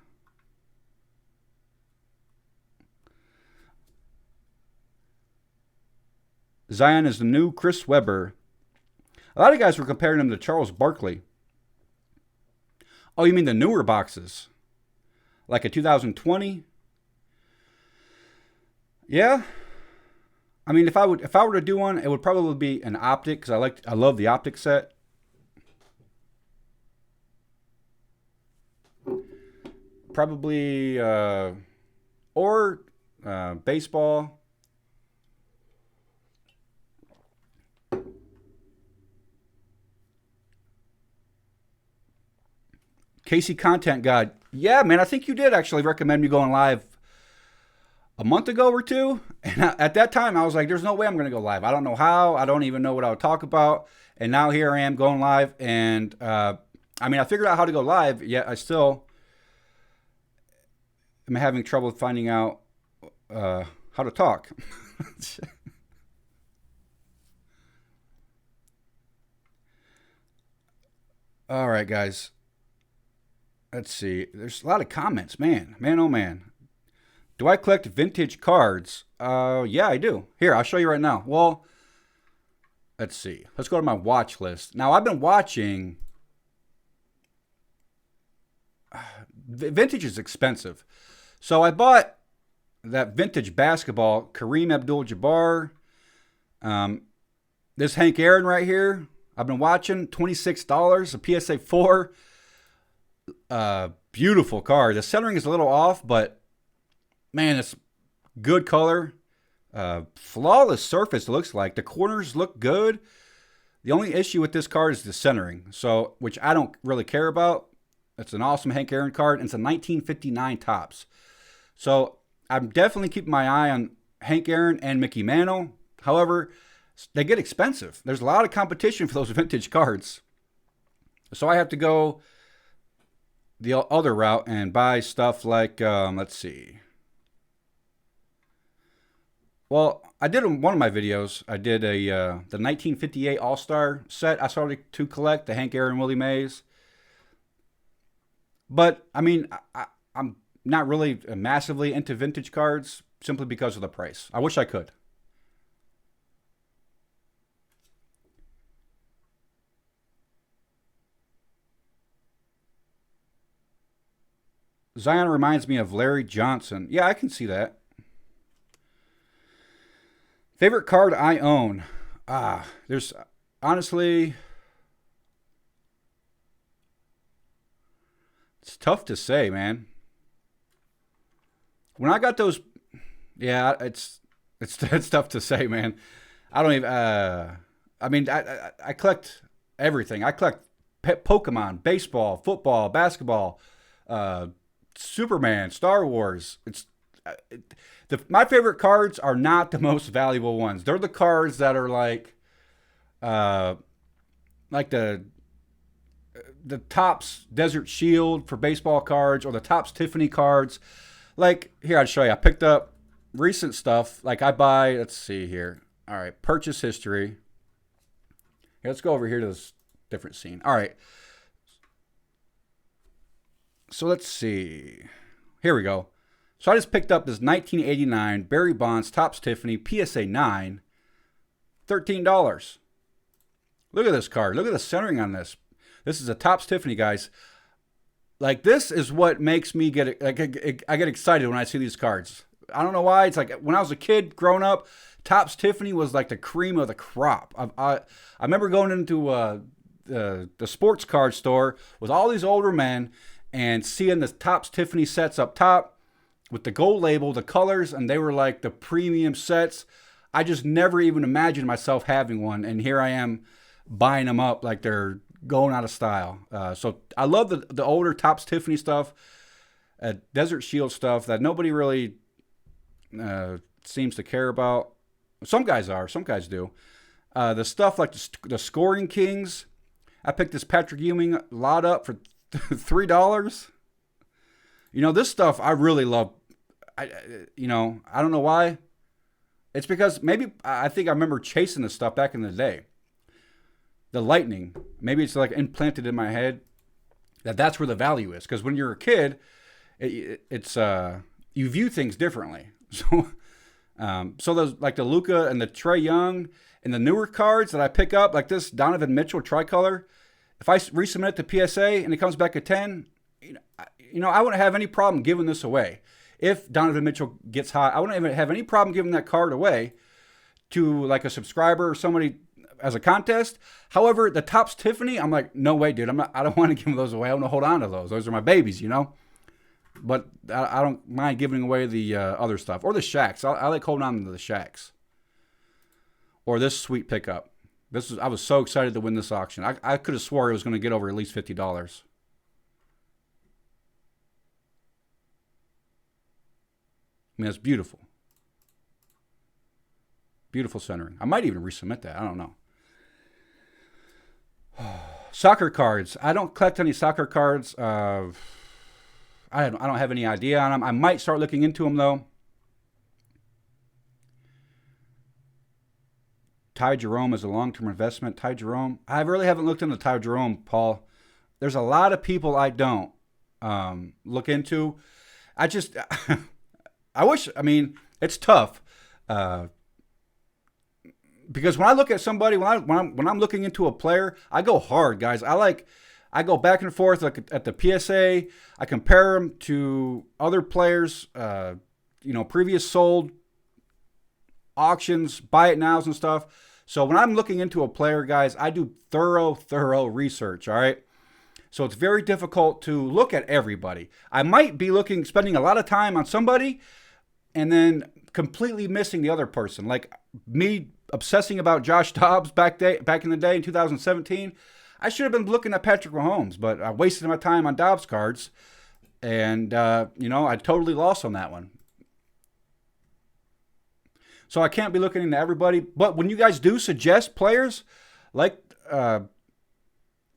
Zion is the new Chris Webber. A lot of guys were comparing him to Charles Barkley. Oh, you mean the newer boxes? Like a 2020? Yeah. I mean, if I were to do one, it would probably be an optic, because I love the optic set. Probably baseball. Casey Content God. Yeah, man, I think you did actually recommend me going live a month ago or two. And at that time, I was like, there's no way I'm going to go live. I don't know how. I don't even know what I would talk about. And now here I am going live. And, I mean, I figured out how to go live, yet I still am having trouble finding out how to talk. All right, guys. Let's see. There's a lot of comments. Man, oh man. Do I collect vintage cards? Yeah, I do. Here, I'll show you right now. Well, let's see. Let's go to my watch list. Now, I've been watching. Vintage is expensive. So I bought that vintage basketball, Kareem Abdul-Jabbar. This Hank Aaron right here, I've been watching, $26, a PSA 4. Beautiful card. The centering is a little off, but man, it's good color. Flawless surface, it looks like. The corners look good. The only issue with this card is the centering, so which I don't really care about. It's an awesome Hank Aaron card, and it's a 1959 Topps. So I'm definitely keeping my eye on Hank Aaron and Mickey Mantle. However, they get expensive. There's a lot of competition for those vintage cards. So I have to go the other route and buy stuff like, let's see. Well, I did one of my videos. I did the 1958 All-Star set. I started to collect the Hank Aaron, Willie Mays. But, I mean, I'm not really massively into vintage cards simply because of the price. I wish I could. Zion reminds me of Larry Johnson. Yeah, I can see that. Favorite card I own? There's honestly, it's tough to say, man. When I got those, yeah, it's tough to say, man. I don't even. I mean, I collect everything. I collect Pokemon, baseball, football, basketball, Superman, Star Wars. My favorite cards are not the most valuable ones. They're the cards that are like the the Topps Desert Shield for baseball cards, or the Topps Tiffany cards. Like, here, I'll show you. I picked up recent stuff. Like, I buy, let's see here. All right, purchase history. Here, let's go over here to this different scene. All right. So let's see. Here we go. So I just picked up this 1989 Barry Bonds Topps Tiffany PSA 9, $13. Look at this card. Look at the centering on this. This is a Topps Tiffany, guys. Like, this is what makes me I get excited when I see these cards. I don't know why. It's like when I was a kid growing up, Topps Tiffany was like the cream of the crop. I remember going into the sports card store with all these older men and seeing the Topps Tiffany sets up top with the gold label, the colors, and they were like the premium sets. I just never even imagined myself having one, and here I am buying them up like they're going out of style. So I love the older Topps Tiffany stuff, Desert Shield stuff that nobody really seems to care about. Some guys are, some guys do. The stuff like the Scoring Kings. I picked this Patrick Ewing lot up for $3. You know, this stuff I really love. I don't know why. It's because maybe I think I remember chasing this stuff back in the day. The Lightning. Maybe it's like implanted in my head that's where the value is. Because when you're a kid, it's you view things differently. So those like the Luka and the Trae Young and the newer cards that I pick up, like this Donovan Mitchell tricolor, if I resubmit it to PSA and it comes back at 10, I wouldn't have any problem giving this away. If Donovan Mitchell gets hot, I wouldn't even have any problem giving that card away to like a subscriber or somebody as a contest. However, the Topps Tiffany, I'm like, no way, dude. I don't want to give those away. I want to hold on to those. Those are my babies, But I don't mind giving away the other stuff. Or the Shaqs. I like holding on to the Shaqs. Or this sweet pickup. I was so excited to win this auction. I could have swore it was going to get over at least $50. I mean, it's beautiful. Beautiful centering. I might even resubmit that. I don't know. Soccer cards. I don't collect any soccer cards. I don't have any idea on them. I might start looking into them, though. Ty Jerome is a long-term investment. Ty Jerome. I really haven't looked into Ty Jerome, Paul. There's a lot of people I don't look into. I wish, it's tough. Because when I look at somebody, when I'm looking into a player, I go hard, guys. I go back and forth at the PSA. I compare them to other players, previous sold auctions, buy it nows and stuff. So when I'm looking into a player, guys, I do thorough research, all right? So it's very difficult to look at everybody. I might be spending a lot of time on somebody and then completely missing the other person. Like me obsessing about Josh Dobbs back in the day in 2017. I should have been looking at Patrick Mahomes, but I wasted my time on Dobbs cards. And, I totally lost on that one. So I can't be looking into everybody. But when you guys do suggest players, like, I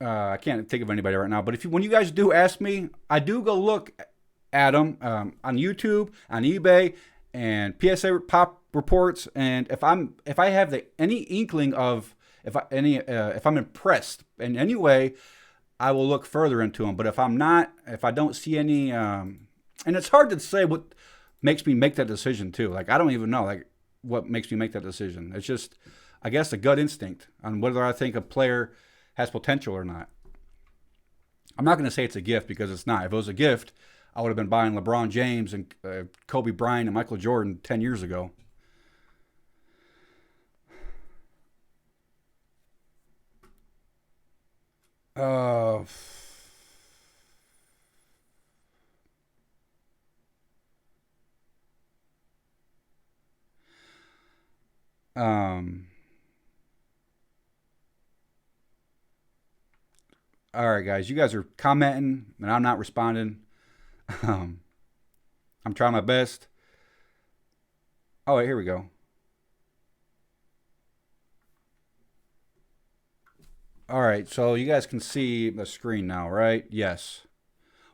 can't think of anybody right now, but when you guys do ask me, I do go look at them on YouTube, on eBay, and PSA pop reports. And if I have any inkling of if I'm impressed in any way, I will look further into them. But if I'm not, if I don't see any, and it's hard to say what makes me make that decision too. Like I don't even know like what makes me make that decision. It's just, I guess, a gut instinct on whether I think a player has potential or not. I'm not going to say it's a gift because it's not. If it was a gift, I would have been buying LeBron James and Kobe Bryant and Michael Jordan 10 years ago. All right, guys, you guys are commenting and I'm not responding. I'm trying my best. Oh, here we go. All right, so you guys can see the screen now, right? Yes.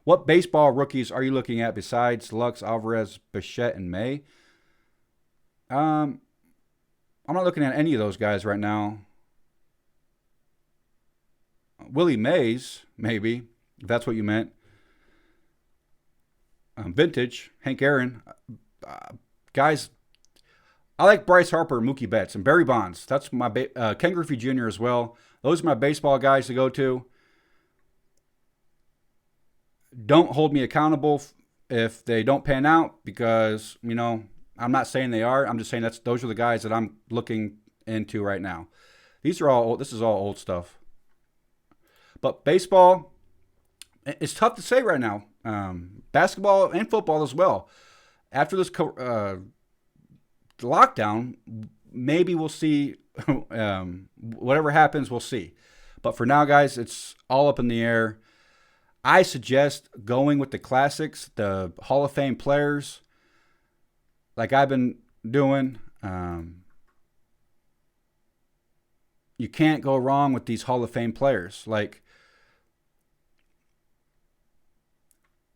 What baseball rookies are you looking at besides Lux, Alvarez, Bichette, and May? Um, I'm not looking at any of those guys right now. Willie Mays, maybe, if that's what you meant. Vintage, Hank Aaron. Guys, I like Bryce Harper, Mookie Betts, and Barry Bonds. That's my Ken Griffey Jr. as well. Those are my baseball guys to go to. Don't hold me accountable if they don't pan out because, I'm not saying they are. I'm just saying those are the guys that I'm looking into right now. This is all old stuff. But baseball, it's tough to say right now. Basketball and football as well. After this lockdown, maybe we'll see. Whatever happens, we'll see. But for now, guys, it's all up in the air. I suggest going with the classics, the Hall of Fame players, like I've been doing. You can't go wrong with these Hall of Fame players.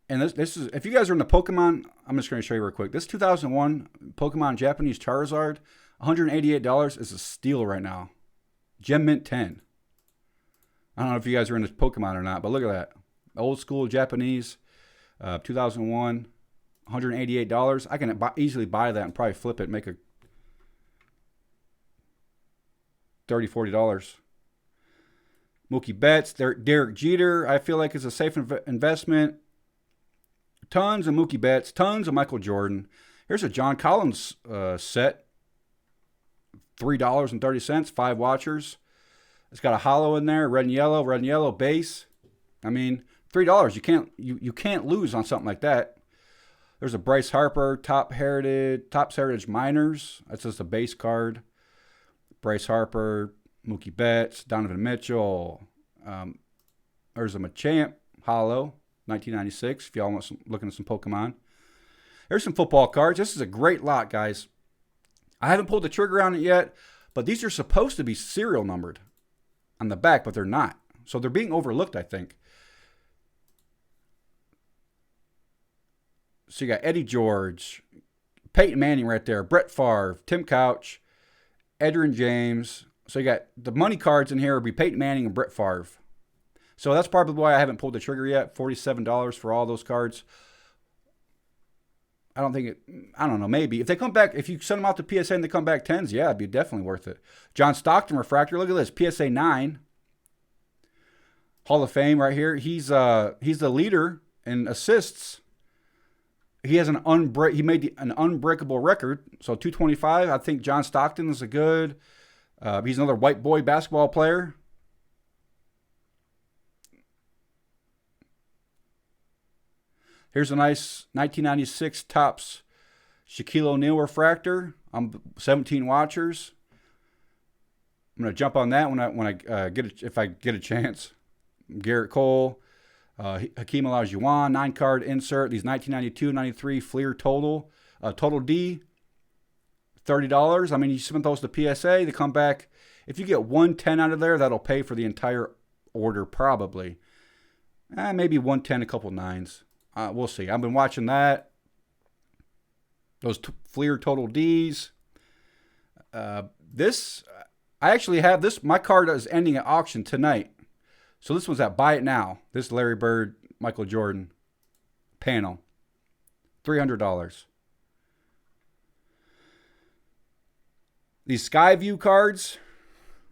And this is, if you guys are in the Pokemon, I'm just going to show you real quick. This 2001 Pokemon Japanese Charizard, $188 is a steal right now. Gem Mint 10. I don't know if you guys are into Pokemon or not, but look at that. Old school Japanese, 2001, $188. I can easily buy that and probably flip it and make a $30, $40. Mookie Betts, Derek Jeter, I feel like is a safe investment. Tons of Mookie Betts, tons of Michael Jordan. Here's a John Collins set, $3.30, 5 watchers. It's got a hollow in there, red and yellow base. I mean, $3. You can't lose on something like that. There's a Bryce Harper Topps Heritage Minors. That's just a base card. Bryce Harper, Mookie Betts, Donovan Mitchell. There's a Machamp hollow, 1996. If y'all want looking at some Pokemon. There's some football cards. This is a great lot, guys. I haven't pulled the trigger on it yet, but these are supposed to be serial numbered on the back, but they're not. So they're being overlooked, I think. So you got Eddie George, Peyton Manning right there, Brett Favre, Tim Couch, Edgerrin James. So you got the money cards in here will be Peyton Manning and Brett Favre. So that's probably why I haven't pulled the trigger yet. $47 for all those cards. I don't know, maybe. If they come back, if you send them out to PSA and they come back 10s, yeah, it'd be definitely worth it. John Stockton refractor, look at this, PSA 9. Hall of Fame right here. He's the leader in assists. He has he made an unbreakable record. So 225. I think John Stockton is a good. He's another white boy basketball player. Here's a nice 1996 Topps Shaquille O'Neal refractor. 17 watchers. I'm gonna jump on that if I get a chance. Garrett Cole. Hakeem Olajuwon, 9-card insert. These 1992-93 Fleer Total. Total D, $30. I mean, you submit those to PSA. They come back. If you get 110 out of there, that'll pay for the entire order probably. Maybe 110, a couple 9s. We'll see. I've been watching that. Those Fleer Total Ds. I actually have this. My card is ending at auction tonight. So this was at Buy It Now. This Larry Bird, Michael Jordan panel. $300. These Skyview cards,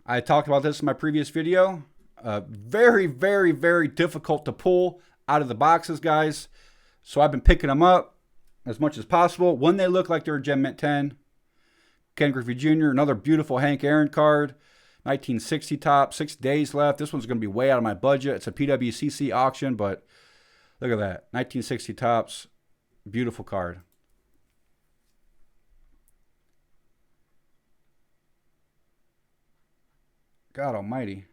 I talked about this in my previous video. Very, very, very difficult to pull out of the boxes, guys. So I've been picking them up as much as possible when they look like they're a Gem Mint 10. Ken Griffey Jr., another beautiful Hank Aaron card. 1960 top, 6 days left. This one's going to be way out of my budget. It's a PWCC auction, but look at that. 1960 tops. Beautiful card. God almighty.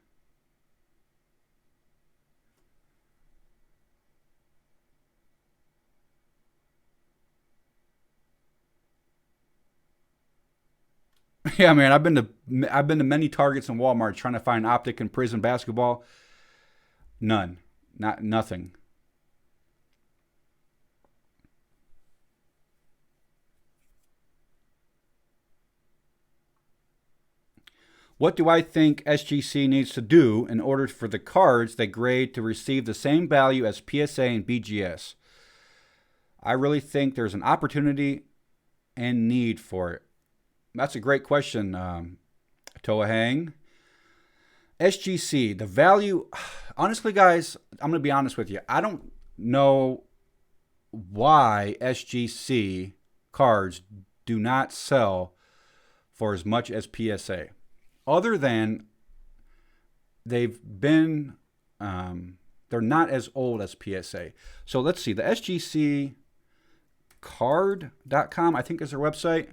Yeah, man, I've been to many Targets and Walmart trying to find Optic and Prism basketball. None. Nothing. What do I think SGC needs to do in order for the cards they grade to receive the same value as PSA and BGS? I really think there's an opportunity and need for it. That's a great question, Toa Hang. SGC, the value, honestly, guys, I'm going to be honest with you. I don't know why SGC cards do not sell for as much as PSA, other than they've been, they're not as old as PSA. So let's see, the SGC card.com, I think is their website.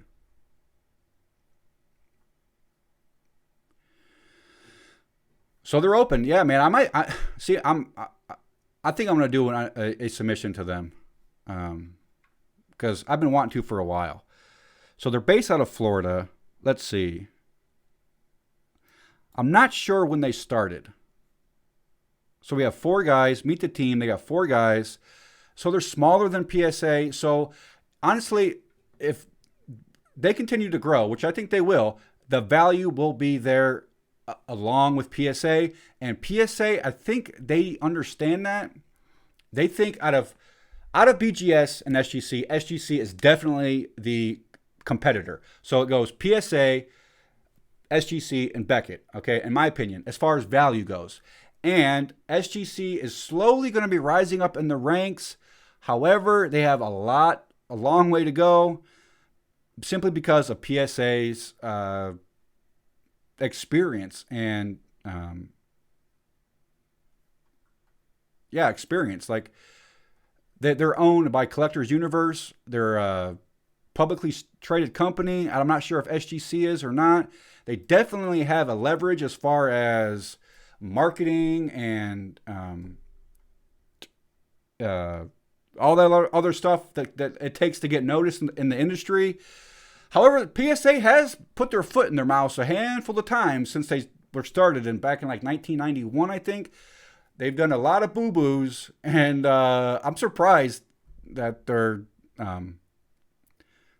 So they're open. Yeah, man. I think I'm going to do a submission to them. Because I've been wanting to for a while. So they're based out of Florida. Let's see. I'm not sure when they started. So we have 4 guys. Meet the team. They got 4 guys. So they're smaller than PSA. So honestly, if they continue to grow, which I think they will, the value will be there along with PSA. And PSA, I think they understand that. They think out of BGS and SGC, SGC is definitely the competitor. So it goes PSA, SGC, and Beckett, okay, in my opinion, as far as value goes. And SGC is slowly going to be rising up in the ranks. However, they have a long way to go, simply because of PSA's experience and experience. Like they're owned by Collectors Universe. They're a publicly traded company. I'm not sure if SGC is or not. They definitely have a leverage as far as marketing and all that other stuff that it takes to get noticed in the industry. However, PSA has put their foot in their mouth a handful of times since they were started, and back in like 1991, I think. They've done a lot of boo-boos, and I'm surprised that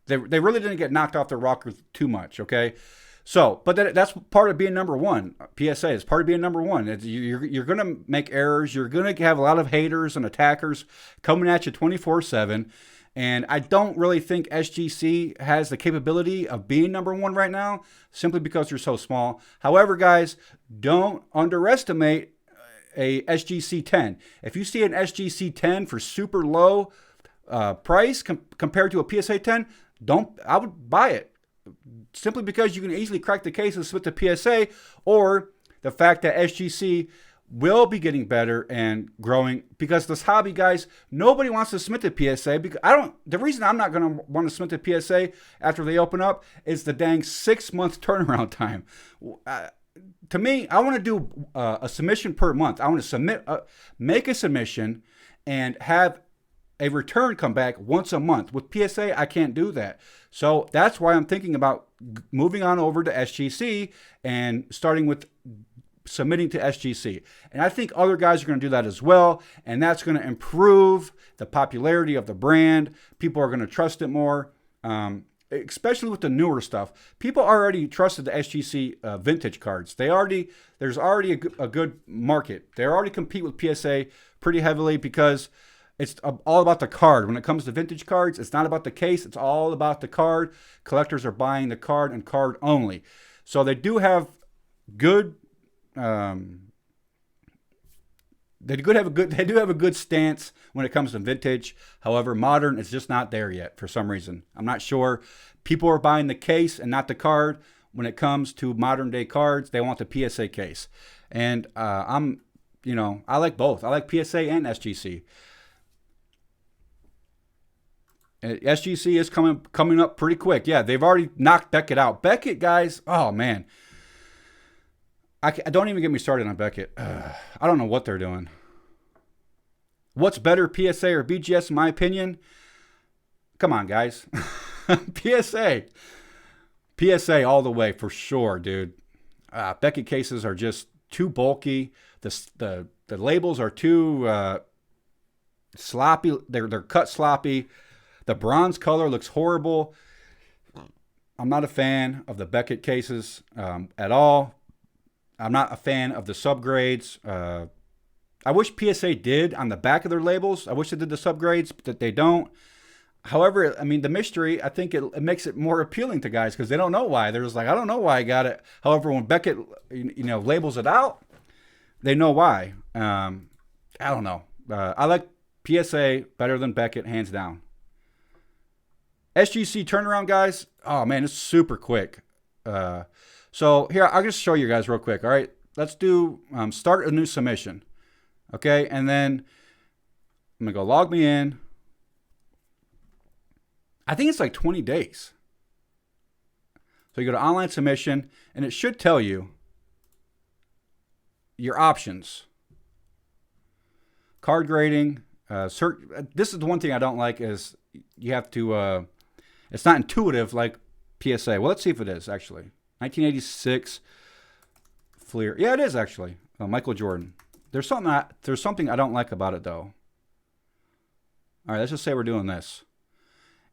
they really didn't get knocked off their rocker too much, okay? So, but that's part of being number one. PSA is part of being number one. You're going to make errors. You're going to have a lot of haters and attackers coming at you 24/7. And I don't really think SGC has the capability of being number one right now, simply because they're so small. However, guys, don't underestimate a SGC 10. If you see an SGC 10 for super low price compared to a PSA 10, I would buy it. Simply because you can easily crack the cases with the PSA, or the fact that SGC will be getting better and growing, because this hobby, guys, nobody wants to submit to PSA. Because the reason I'm not going to want to submit to PSA after they open up is the dang 6-month turnaround time. To me, I want to do a submission per month. I want to make a submission and have a return come back once a month. With PSA, I can't do that. So that's why I'm thinking about moving on over to SGC and starting with submitting to SGC. And I think other guys are going to do that as well. And that's going to improve the popularity of the brand. People are going to trust it more, especially with the newer stuff. People already trusted the SGC vintage cards. There's already a good market. They already compete with PSA pretty heavily because it's all about the card. When it comes to vintage cards, it's not about the case. It's all about the card. Collectors are buying the card and card only. So they do have good. They do have a good stance when it comes to vintage. However, modern is just not there yet for some reason. I'm not sure. People are buying the case and not the card. When it comes to modern day cards, they want the PSA case. And I like both. I like PSA and SGC. SGC is coming up pretty quick. Yeah, they've already knocked Beckett out. Beckett, guys, oh man. I don't even get me started on Beckett. I don't know what they're doing. What's better, PSA or BGS, in my opinion? Come on, guys. PSA. PSA all the way for sure, dude. Beckett cases are just too bulky. The labels are too sloppy. They're cut sloppy. The bronze color looks horrible. I'm not a fan of the Beckett cases at all. I'm not a fan of the subgrades. I wish PSA did on the back of their labels. I wish they did the subgrades, but they don't. However, I mean, the mystery, I think it makes it more appealing to guys because they don't know why. They're just like, I don't know why I got it. However, when Beckett, labels it out, they know why. I don't know. I like PSA better than Beckett, hands down. SGC turnaround, guys. Oh, man, it's super quick. So here, I'll just show you guys real quick. All right, let's do start a new submission. Okay, and then I'm going to go log me in. I think it's like 20 days. So you go to online submission, and it should tell you your options. Card grading. This is the one thing I don't like is you have to, it's not intuitive like PSA. Well, let's see if it is actually. 1986 Fleer. Yeah, it is actually. Michael Jordan. There's something I don't like about it though. All right, let's just say we're doing this.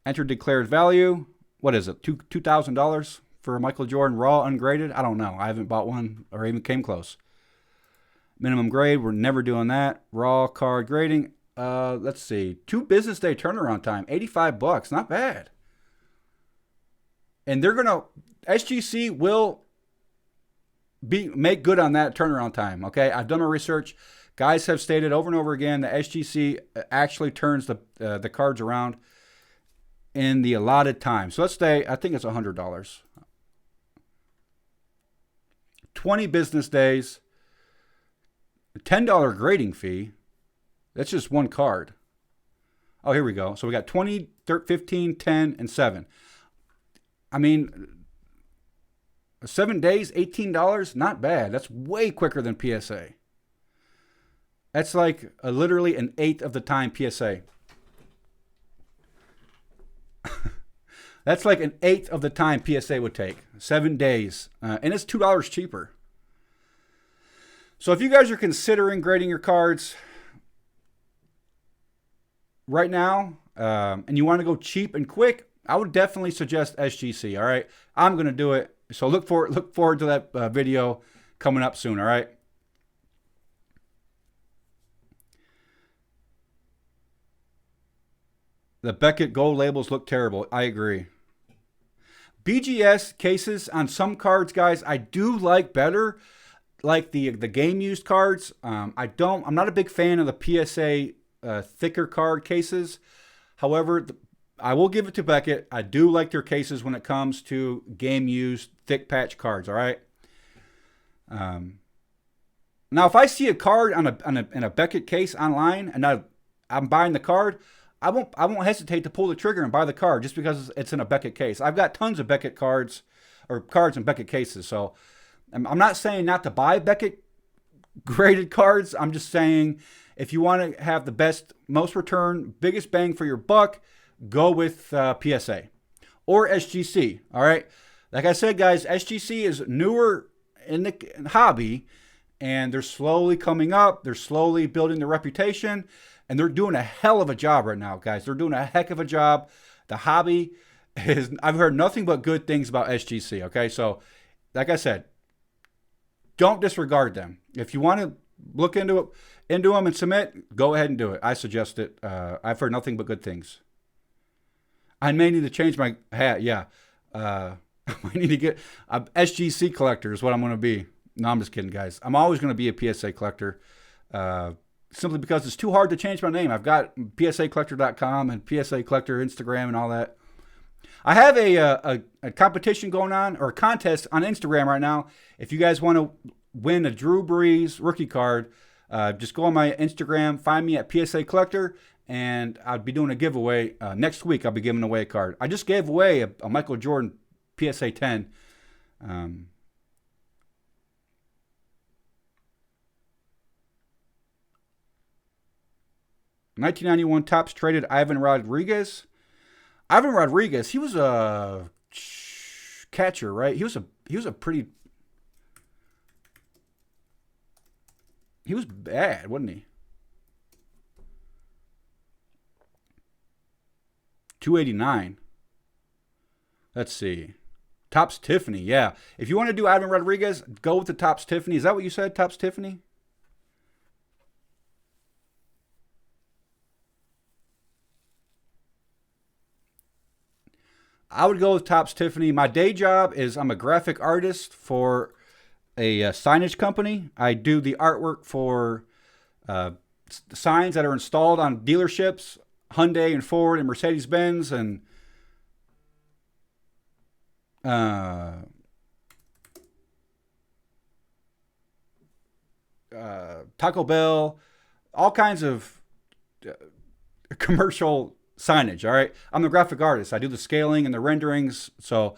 Enter declared value. What is it? $2,000 for a Michael Jordan raw ungraded? I don't know. I haven't bought one or even came close. Minimum grade. We're never doing that. Raw card grading. Let's see. 2 business day turnaround time. $85. Not bad. And SGC will make good on that turnaround time. Okay, I've done my research. Guys have stated over and over again that SGC actually turns the cards around in the allotted time. So let's say, I think it's $100. 20 business days, $10 grading fee. That's just one card. Oh, here we go. So we got 20, 15, 10, and 7. I mean, 7 days, $18, not bad. That's way quicker than PSA. That's like literally an eighth of the time PSA. That's like an eighth of the time PSA would take. 7 days. And it's $2 cheaper. So if you guys are considering grading your cards right now, and you want to go cheap and quick, I would definitely suggest SGC. All right, I'm going to do it. So look forward to that video coming up soon. All right. The Beckett gold labels look terrible. I agree. BGS cases on some cards, guys, I do like better, like the game used cards. I'm not a big fan of the PSA thicker card cases. However, I will give it to Beckett. I do like their cases when it comes to game used thick patch cards. All right. Now, if I see a card in a Beckett case online and I'm buying the card, I won't hesitate to pull the trigger and buy the card just because it's in a Beckett case. I've got tons of Beckett cards or cards in Beckett cases. So I'm not saying not to buy Beckett graded cards. I'm just saying if you want to have the best, most return, biggest bang for your buck, go with PSA or SGC. All right. Like I said, guys, SGC is newer in the hobby and they're slowly coming up. They're slowly building their reputation and they're doing a hell of a job right now, guys. They're doing a heck of a job. The hobby I've heard nothing but good things about SGC. Okay. So like I said, don't disregard them. If you want to look into them and submit, go ahead and do it. I suggest it. I've heard nothing but good things. I may need to change my hat. Yeah. I need to get a SGC collector is what I'm going to be. No, I'm just kidding, guys. I'm always going to be a PSA collector simply because it's too hard to change my name. I've got PSAcollector.com and PSA Collector Instagram and all that. I have a competition going on or a contest on Instagram right now. If you guys want to win a Drew Brees rookie card, just go on my Instagram, find me at PSA Collector, and I'll be doing a giveaway. Next week, I'll be giving away a card. I just gave away a Michael Jordan PSA 10. 1991 Topps traded Ivan Rodriguez. Ivan Rodriguez, he was a catcher, right? He was pretty. He was bad, wasn't he? 289. Let's see. Topps Tiffany, yeah. If you want to do Ivan Rodriguez, go with the Topps Tiffany. Is that what you said, Topps Tiffany? I would go with Topps Tiffany. My day job is I'm a graphic artist for a signage company. I do the artwork for signs that are installed on dealerships, Hyundai and Ford and Mercedes-Benz and Taco Bell, all kinds of commercial signage. All right. I'm the graphic artist. I do the scaling and the renderings. So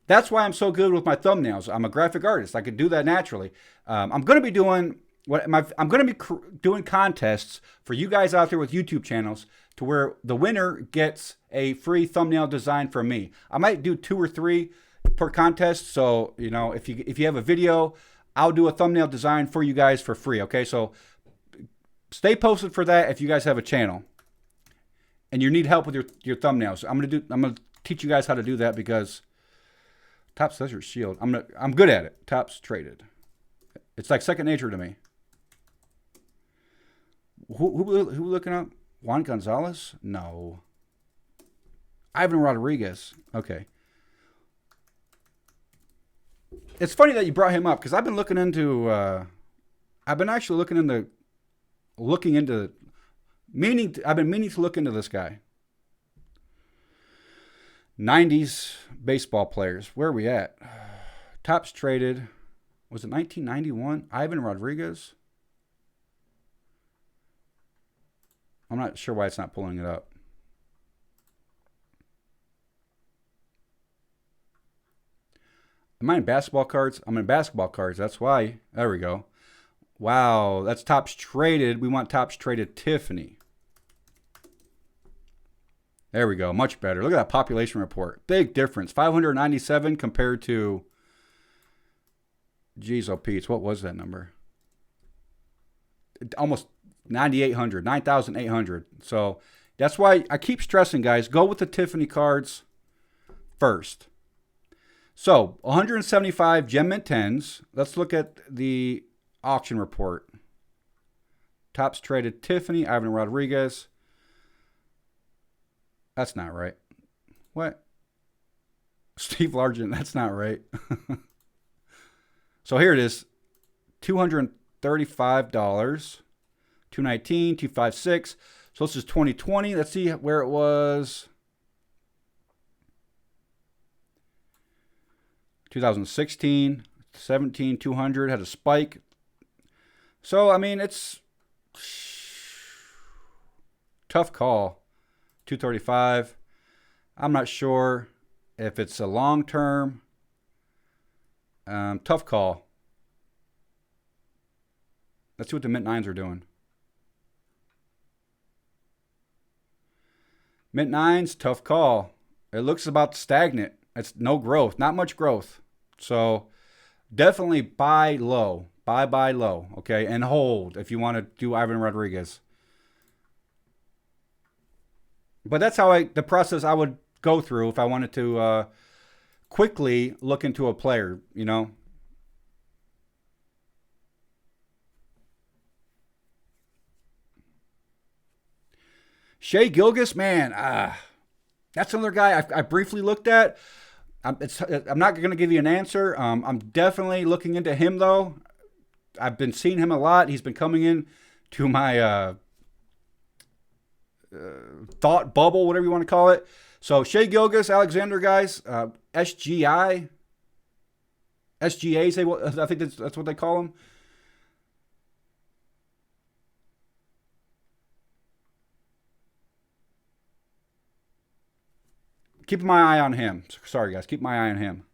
that's why I'm so good with my thumbnails. I'm a graphic artist. I could do that naturally. I'm going to be doing doing contests for you guys out there with YouTube channels to where the winner gets a free thumbnail design from me. I might do 2 or 3 per contest. So, you know, if you have a video, I'll do a thumbnail design for you guys for free. Okay. So stay posted for that if you guys have a channel and you need help with your thumbnails. I'm going to teach you guys how to do that because Topps Desert Shield. I'm good at it. Topps Traded. It's like second nature to me. Who looking up? Juan Gonzalez? No. Ivan Rodriguez. Okay. It's funny that you brought him up because I've been looking into. I've been actually looking into. I've been meaning to look into this guy. 90s baseball players. Where are we at? Topps Traded. Was it 1991? Ivan Rodriguez? I'm not sure why it's not pulling it up. Am I in basketball cards? I'm in basketball cards. That's why. There we go. Wow, that's Topps Traded. We want Topps Traded Tiffany. There we go. Much better. Look at that population report. Big difference. 597 compared to... Geez, oh Pete's. What was that number? Almost 9,800. 9,800. So that's why I keep stressing, guys. Go with the Tiffany cards first. So 175 Gem Mint 10s. Let's look at the auction report. Topps Traded Tiffany, Ivan Rodriguez. That's not right. What? Steve Largent, that's not right. So here it is. $235. 219, 256. So this is 2020. Let's see where it was. 2016, 17, 200, had a spike. So, I mean, it's tough call. 235. I'm not sure if it's a long term. Tough call. Let's see what the Mint 9s are doing. Mint 9s, tough call. It looks about stagnant. It's no growth, not much growth. So definitely buy low. Buy low, okay? And hold if you want to do Ivan Rodriguez. But that's how the process I would go through if I wanted to quickly look into a player, you know? Shea Gilgeous, man, that's another guy I briefly looked at. I'm not going to give you an answer. I'm definitely looking into him, though. I've been seeing him a lot. He's been coming in to my thought bubble, whatever you want to call it. So Shea Gilgeous, Alexander, guys, SGAs, I think that's what they call him. Keep my eye on him. Sorry, guys. Keep my eye on him.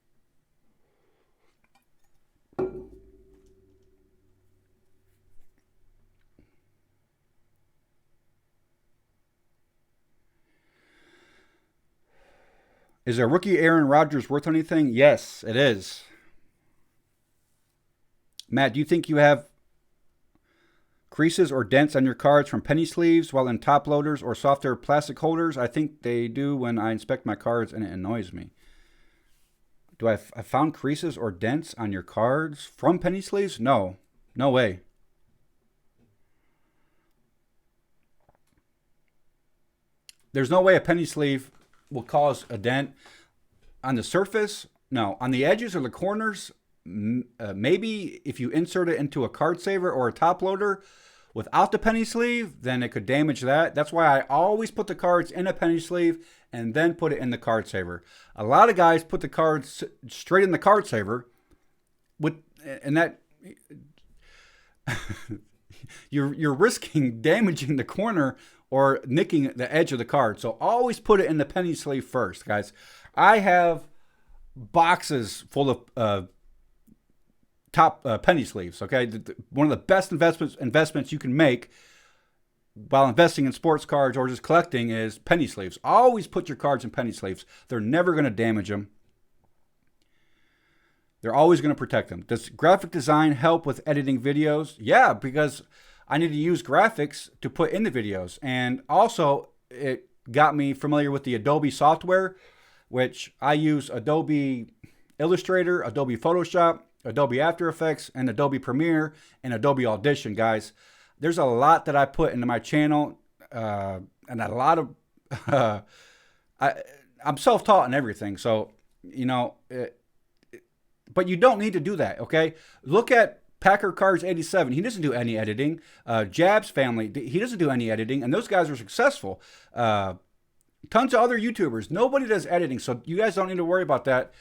Is a rookie Aaron Rodgers worth anything? Yes, it is. Matt, do you think you have creases or dents on your cards from penny sleeves while in top loaders or softer plastic holders? I think they do when I inspect my cards and it annoys me. Do I found creases or dents on your cards from penny sleeves? No. No way. There's no way a penny sleeve will cause a dent. On the surface, no. On the edges or the corners, maybe if you insert it into a card saver or a top loader without the penny sleeve, then it could damage that. That's why I always put the cards in a penny sleeve and then put it in the card saver. A lot of guys put the cards straight in the card saver, and that you're risking damaging the corner or nicking the edge of the card. So always put it in the penny sleeve first, guys. I have boxes full of top penny sleeves. Okay, one of the best investments you can make while investing in sports cards or just collecting is penny sleeves. Always put your cards in penny sleeves. They're never going to damage them. They're always going to protect them. Does graphic design help with editing videos? Yeah, because I need to use graphics to put in the videos. And also, it got me familiar with the Adobe software, which I use Adobe Illustrator, Adobe Photoshop, Adobe After Effects, and Adobe Premiere, and Adobe Audition, guys. There's a lot that I put into my channel, and a lot of... I'm self-taught in everything, so, you know... But you don't need to do that, okay? Look at Packer Cards 87. He doesn't do any editing. Jab's family, he doesn't do any editing, and those guys are successful. Tons of other YouTubers. Nobody does editing, so you guys don't need to worry about that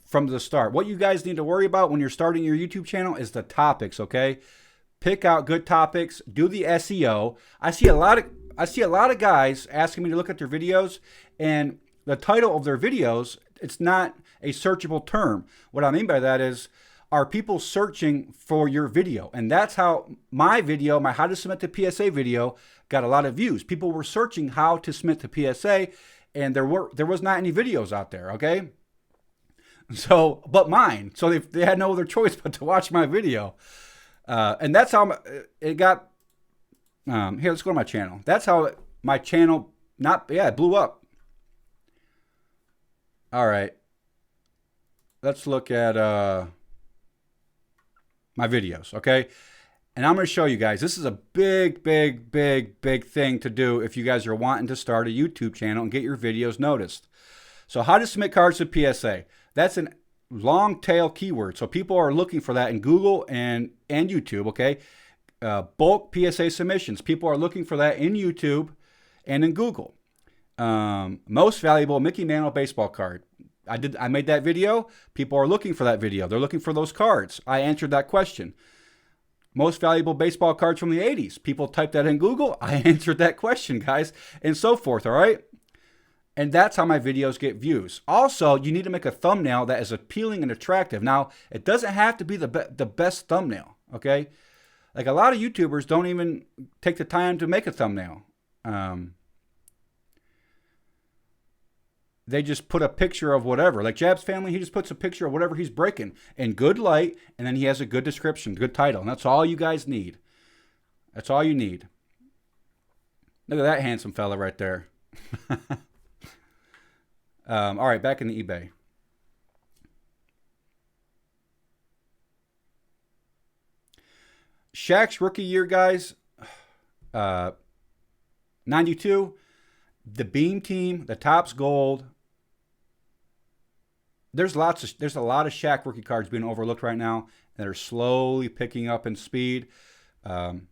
from the start. What you guys need to worry about when you're starting your YouTube channel is the topics, okay? Pick out good topics. Do the SEO. I see a lot of guys asking me to look at their videos, and the title of their videos, it's not a searchable term. What I mean by that is, are people searching for your video? And that's how my video, my how to submit to PSA video, got a lot of views. People were searching how to submit to PSA, and there was not any videos out there, okay? So, but mine. So they had no other choice but to watch my video. And that's how it got, here, let's go to my channel. That's how my channel, it blew up. All right. Let's look at my videos, okay? And I'm going to show you guys. This is a big thing to do if you guys are wanting to start a YouTube channel and get your videos noticed. So how to submit cards to PSA. That's a long tail keyword. So people are looking for that in Google and YouTube, okay? Bulk PSA submissions. People are looking for that in YouTube and in Google. Most valuable Mickey Mantle baseball card. I made that video. People are looking for that video. They're looking for those cards. I answered that question. Most valuable baseball cards from the 80s. People typed that in Google. I answered that question, guys, and so forth, all right? And that's how my videos get views. Also, you need to make a thumbnail that is appealing and attractive. Now, it doesn't have to be the best thumbnail, okay? Like a lot of YouTubers don't even take the time to make a thumbnail. They just put a picture of whatever. Like Jab's family, he just puts a picture of whatever he's breaking in good light, and then he has a good description, good title. And that's all you guys need. That's all you need. Look at that handsome fella right there. All right, back in the eBay. Shaq's rookie year, guys. 92. The Beam team, the Topps Gold. There's a lot of Shaq rookie cards being overlooked right now that are slowly picking up in speed. I'm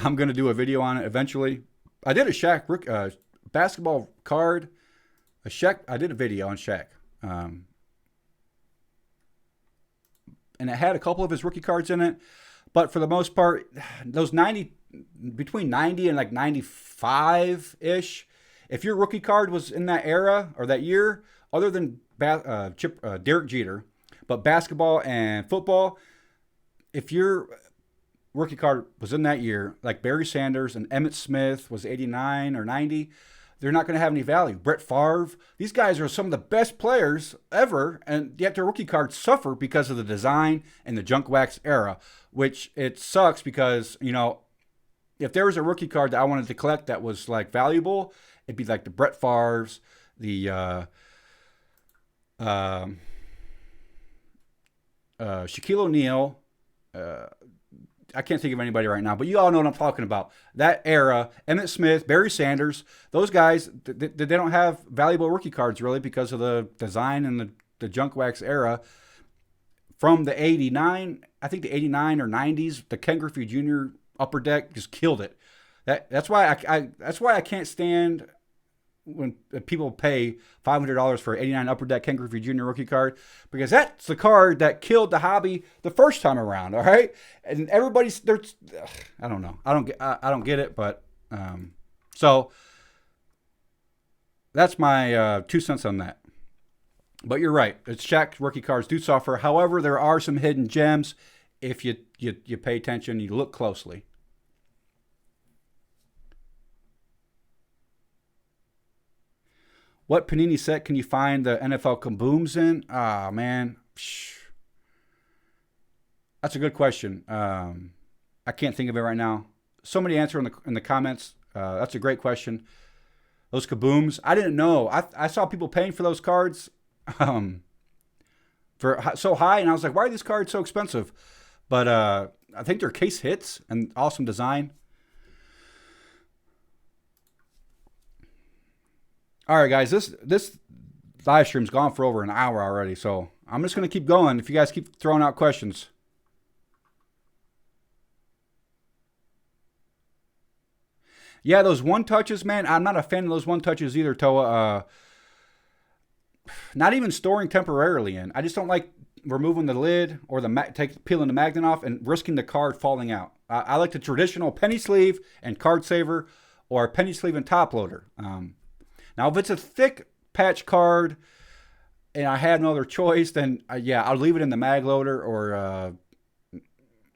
going to do a video on it eventually. I did a Shaq basketball card. I did a video on Shaq. And it had a couple of his rookie cards in it. But for the most part, those between 90 and like 95-ish, if your rookie card was in that era or that year, other than Derek Jeter, but basketball and football, if your rookie card was in that year, like Barry Sanders and Emmitt Smith was 89 or 90, they're not going to have any value. Brett Favre, these guys are some of the best players ever, and yet their rookie cards suffer because of the design and the junk wax era, which it sucks because, you know, if there was a rookie card that I wanted to collect that was like valuable, it'd be like the Brett Favres, the Shaquille O'Neal. I can't think of anybody right now, but you all know what I'm talking about. That era, Emmitt Smith, Barry Sanders, those guys, they don't have valuable rookie cards really because of the design and the junk wax era. From the 89, I think the 89 or 90s, the Ken Griffey Jr. Upper Deck just killed it. That's why I can't stand when people pay $500 for an 89 Upper Deck Ken Griffey Jr. rookie card, because that's the card that killed the hobby the first time around. All right, and everybody's there's, I don't know, I don't get it, but so that's my 2 cents on that. But you're right, it's Shaq's rookie cards do suffer. However, there are some hidden gems if you pay attention, you look closely. What Panini set can you find the NFL kabooms in? Ah, man. That's a good question. I can't think of it right now. Somebody answer in the comments. That's a great question. Those kabooms. I didn't know. I saw people paying for those cards for so high, and I was like, why are these cards so expensive? But I think they're case hits and awesome design. All right, guys, this live stream's gone for over an hour already, so I'm just going to keep going if you guys keep throwing out questions. Yeah, those one touches, man, I'm not a fan of those one touches either, Toa. Not even storing temporarily in. I just don't like removing the lid or peeling the magnet off and risking the card falling out. I like the traditional penny sleeve and card saver, or penny sleeve and top loader. Now, if it's a thick patch card and I had no other choice, then yeah, I'll leave it in the mag loader, or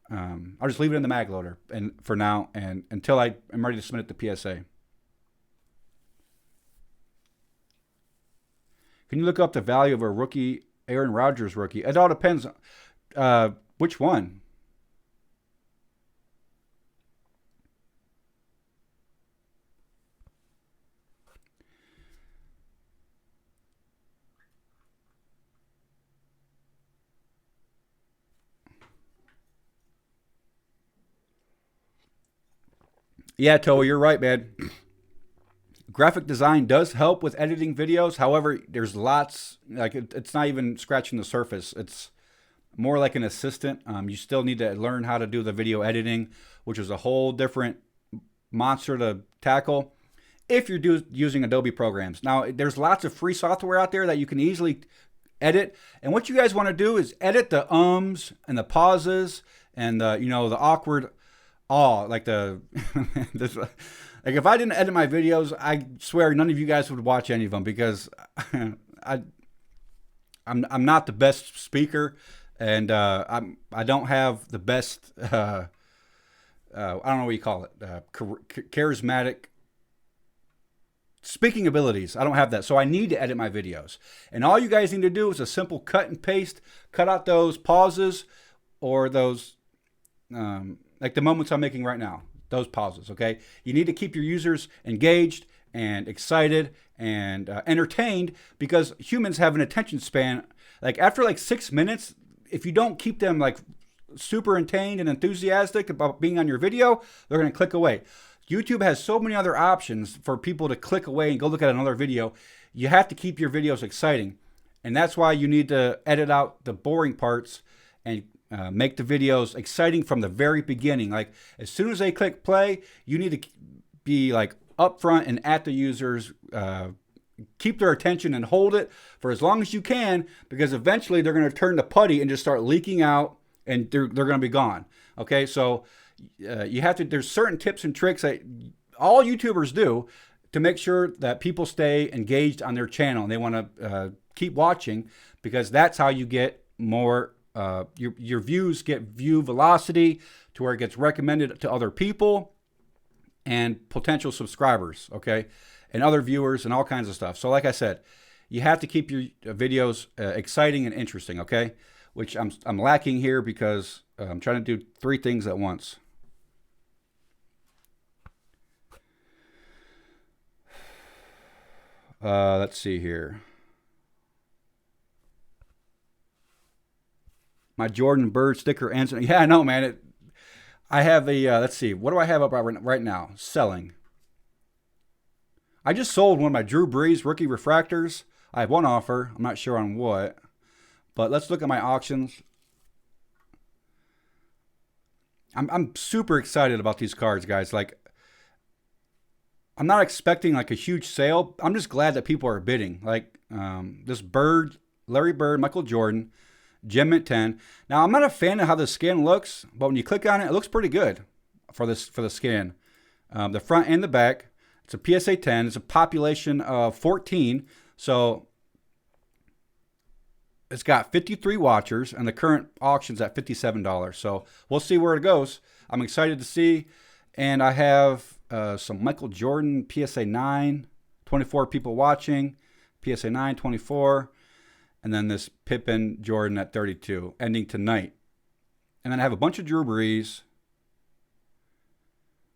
I'll just leave it in the mag loader and for now, and until I am ready to submit it to PSA. Can you look up the value of a rookie, Aaron Rodgers rookie? It all depends. Which one? Yeah, Toa, you're right, man. Graphic design does help with editing videos. However, there's lots, like it's not even scratching the surface. It's more like an assistant. You still need to learn how to do the video editing, which is a whole different monster to tackle if you're using Adobe programs. Now, there's lots of free software out there that you can easily edit. And what you guys want to do is edit the ums and the pauses and the, you know, the awkward like the like if I didn't edit my videos, I swear none of you guys would watch any of them, because I'm not the best speaker, and I don't have the best I don't know what you call it, charismatic speaking abilities. I don't have that, so I need to edit my videos. And all you guys need to do is a simple cut and paste, cut out those pauses or those like the moments I'm making right now, those pauses, okay? You need to keep your users engaged and excited and entertained, because humans have an attention span. Like after like 6 minutes, if you don't keep them like super entertained and enthusiastic about being on your video, they're going to click away. YouTube has so many other options for people to click away and go look at another video. You have to keep your videos exciting. And that's why you need to edit out the boring parts and make the videos exciting from the very beginning. Like as soon as they click play, you need to be like upfront and at the users, keep their attention and hold it for as long as you can, because eventually they're going to turn the putty and just start leaking out, and they're going to be gone. Okay, so you have to. There's certain tips and tricks that all YouTubers do to make sure that people stay engaged on their channel and they want to keep watching, because that's how you get more your views get view velocity to where it gets recommended to other people and potential subscribers, okay, and other viewers and all kinds of stuff. So like I said, you have to keep your videos exciting and interesting, okay, which I'm lacking here because I'm trying to do 3 things at once. Let's see here. My Jordan Bird sticker ends. Yeah, I know, man. I have a, let's see. What do I have up right now? Selling. I just sold one of my Drew Brees rookie refractors. I have one offer. I'm not sure on what. But let's look at my auctions. I'm super excited about these cards, guys. Like, I'm not expecting like a huge sale. I'm just glad that people are bidding. Like this Bird, Larry Bird, Michael Jordan, Gem Mint 10. Now, I'm not a fan of how the skin looks, but when you click on it, it looks pretty good for the skin. The front and the back. It's a PSA 10. It's a population of 14. So it's got 53 watchers, and the current auction's at $57. So we'll see where it goes. I'm excited to see. And I have some Michael Jordan PSA 9, 24 people watching. PSA 9, 24. And then this Pippen Jordan at 32, ending tonight. And then I have a bunch of Drew Brees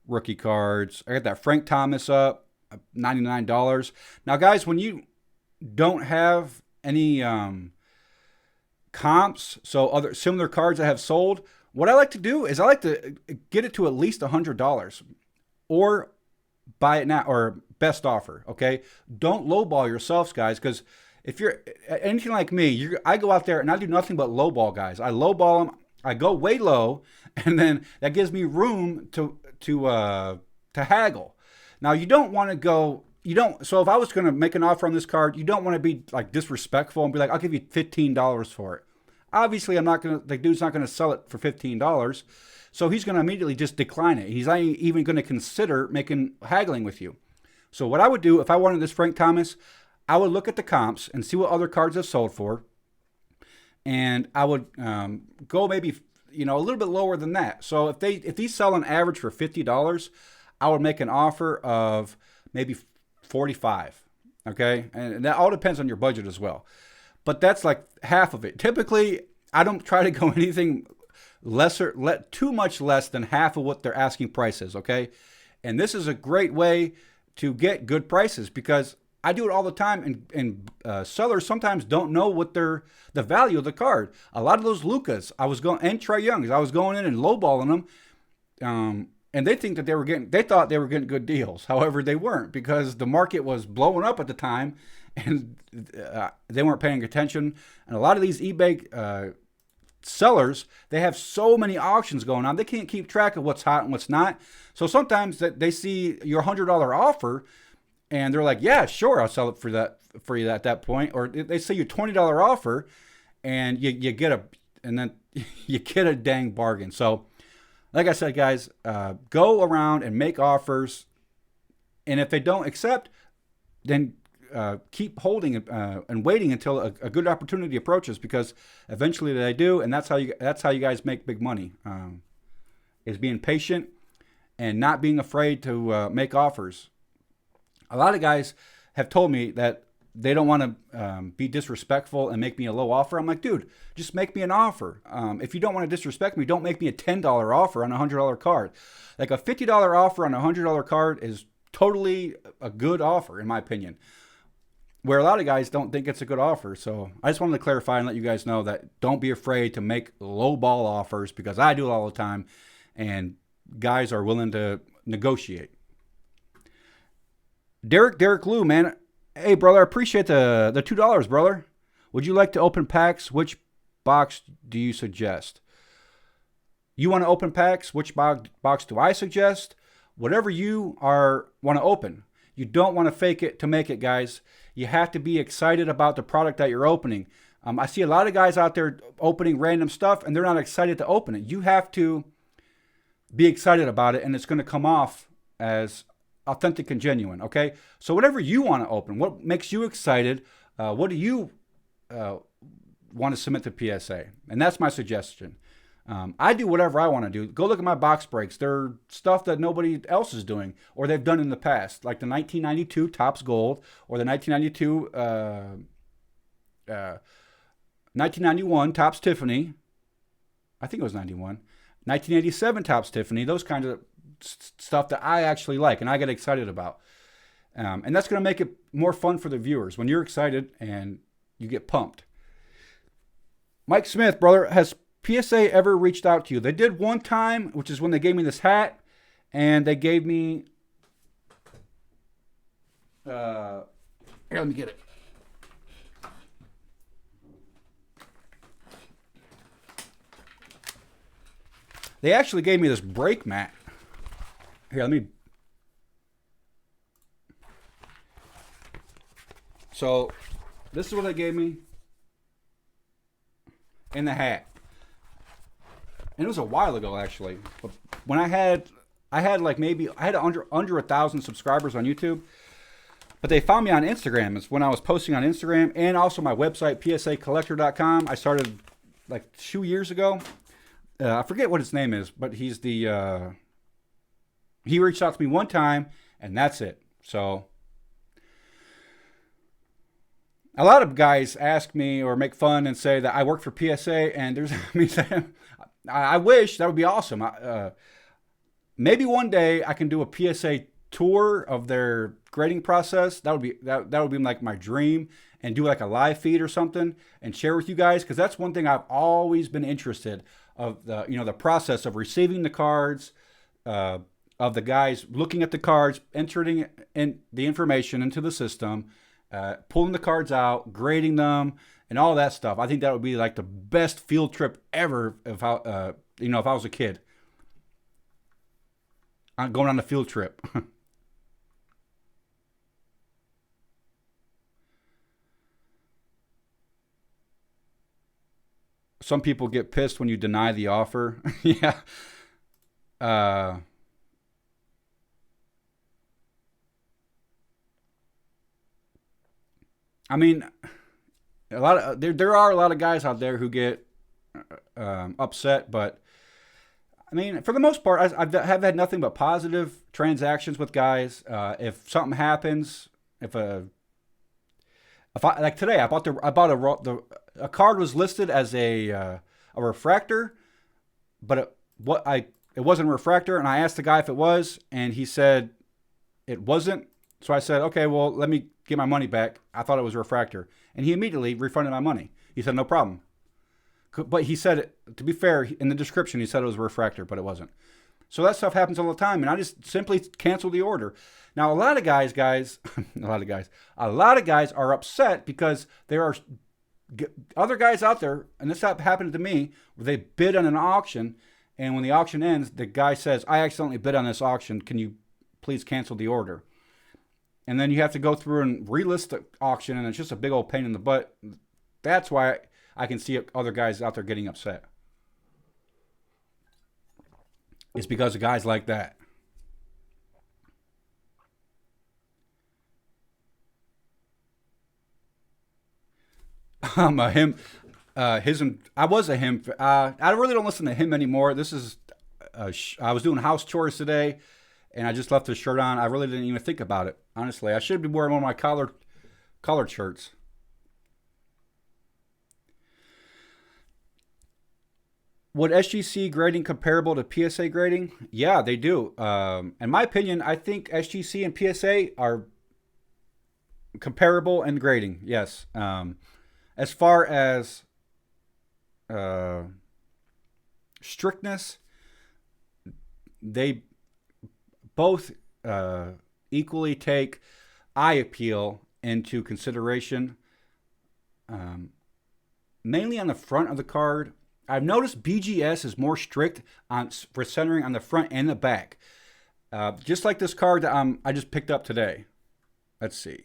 rookie cards. I got that Frank Thomas up, $99. Now, guys, when you don't have any comps, so other similar cards I have sold, what I like to do is I like to get it to at least $100 or buy it now, or best offer, okay? Don't lowball yourselves, guys, because if you're anything like me, I go out there and I do nothing but lowball guys. I lowball them. I go way low, and then that gives me room to haggle. Now, you don't want to go. So if I was going to make an offer on this card, you don't want to be like disrespectful and be like, I'll give you $15 for it. Obviously, the dude's not going to sell it for $15. So he's going to immediately just decline it. He's not even going to consider haggling with you. So what I would do if I wanted this Frank Thomas, I would look at the comps and see what other cards have sold for. And I would go maybe, a little bit lower than that. So if these sell on average for $50, I would make an offer of maybe $45. Okay. And that all depends on your budget as well. But that's like half of it. Typically, I don't try to go anything too much less than half of what their asking price is. Okay. And this is a great way to get good prices because I do it all the time, and sellers sometimes don't know what the value of the card. A lot of those Lucas, and Trae Youngs, I was going in and lowballing them, and they thought they were getting good deals. However, they weren't because the market was blowing up at the time, and they weren't paying attention. And a lot of these eBay sellers, they have so many auctions going on, they can't keep track of what's hot and what's not. So sometimes they see your $100 offer, and they're like, yeah, sure, I'll sell it for you at that point. Or they say your $20 offer, and you get a dang bargain. So, like I said, guys, go around and make offers, and if they don't accept, then keep holding and waiting until a good opportunity approaches, because eventually they do, and that's how you guys make big money. Is being patient and not being afraid to make offers. A lot of guys have told me that they don't want to be disrespectful and make me a low offer. I'm like, dude, just make me an offer. If you don't want to disrespect me, don't make me a $10 offer on a $100 card. Like a $50 offer on a $100 card is totally a good offer, in my opinion, where a lot of guys don't think it's a good offer. So I just wanted to clarify and let you guys know that don't be afraid to make low ball offers, because I do it all the time, and guys are willing to negotiate. Derek Lou, man. Hey, brother, I appreciate the $2, brother. Would you like to open packs? Which box do you suggest? You want to open packs? Which box do I suggest? Whatever you want to open. You don't want to fake it to make it, guys. You have to be excited about the product that you're opening. I see a lot of guys out there opening random stuff, and they're not excited to open it. You have to be excited about it, and it's going to come off as authentic and genuine, okay? So whatever you want to open, what makes you excited, what do you want to submit to PSA. And that's my suggestion. I do whatever I want to do. Go look at my box breaks. They're stuff that nobody else is doing or they've done in the past, like the 1992 Topps Gold or the 1991 Topps Tiffany. I think it was 91. 1987 Topps Tiffany. Those kinds of stuff that I actually like and I get excited about. And that's going to make it more fun for the viewers when you're excited and you get pumped. Mike Smith, brother, has PSA ever reached out to you? They did one time, which is when they gave me this hat, and they gave me, here, let me get it. They actually gave me this brake mat. Here, let me. So, this is what they gave me. And the hat. And it was a while ago, actually. But when I had like maybe, I had under 1,000 subscribers on YouTube. But they found me on Instagram. It's when I was posting on Instagram and also my website, psacollector.com. I started like 2 years ago. I forget what his name is, but he's the, he reached out to me one time and that's it. So a lot of guys ask me or make fun and say that I work for PSA and there's, I wish that would be awesome. Maybe one day I can do a PSA tour of their grading process. That would be like my dream, and do like a live feed or something and share with you guys, because that's one thing I've always been interested of, the process of receiving the cards, of the guys looking at the cards, entering in the information into the system, pulling the cards out, grading them, and all that stuff. I think that would be like the best field trip ever if I was a kid. I'm going on a field trip. Some people get pissed when you deny the offer. Yeah. I mean, there are a lot of guys out there who get upset, but I mean, for the most part, I have had nothing but positive transactions with guys. If something happens, if I like today, a card was listed as a refractor, but it wasn't a refractor, and I asked the guy if it was, and he said it wasn't. So I said, okay, well, let me get my money back. I thought it was a refractor, and he immediately refunded my money. He said no problem. But he said, to be fair, in the description, he said it was a refractor, but it wasn't. So that stuff happens all the time, and I just simply canceled the order. Now, a lot of guys are upset because there are other guys out there, and this happened to me, where they bid on an auction, and when the auction ends, the guy says, I accidentally bid on this auction. Can you please cancel the order? And then you have to go through and relist the auction, and it's just a big old pain in the butt. That's why I can see other guys out there getting upset. It's because of guys like that. I was a him. I really don't listen to him anymore. This is, I was doing house chores today, and I just left the shirt on. I really didn't even think about it, honestly. I should be wearing one of my collared shirts. Would SGC grading comparable to PSA grading? Yeah, they do. In my opinion, I think SGC and PSA are comparable in grading. Yes. As far as strictness, they both equally take eye appeal into consideration. Mainly on the front of the card. I've noticed BGS is more strict for centering on the front and the back. Just like this card that I just picked up today. Let's see.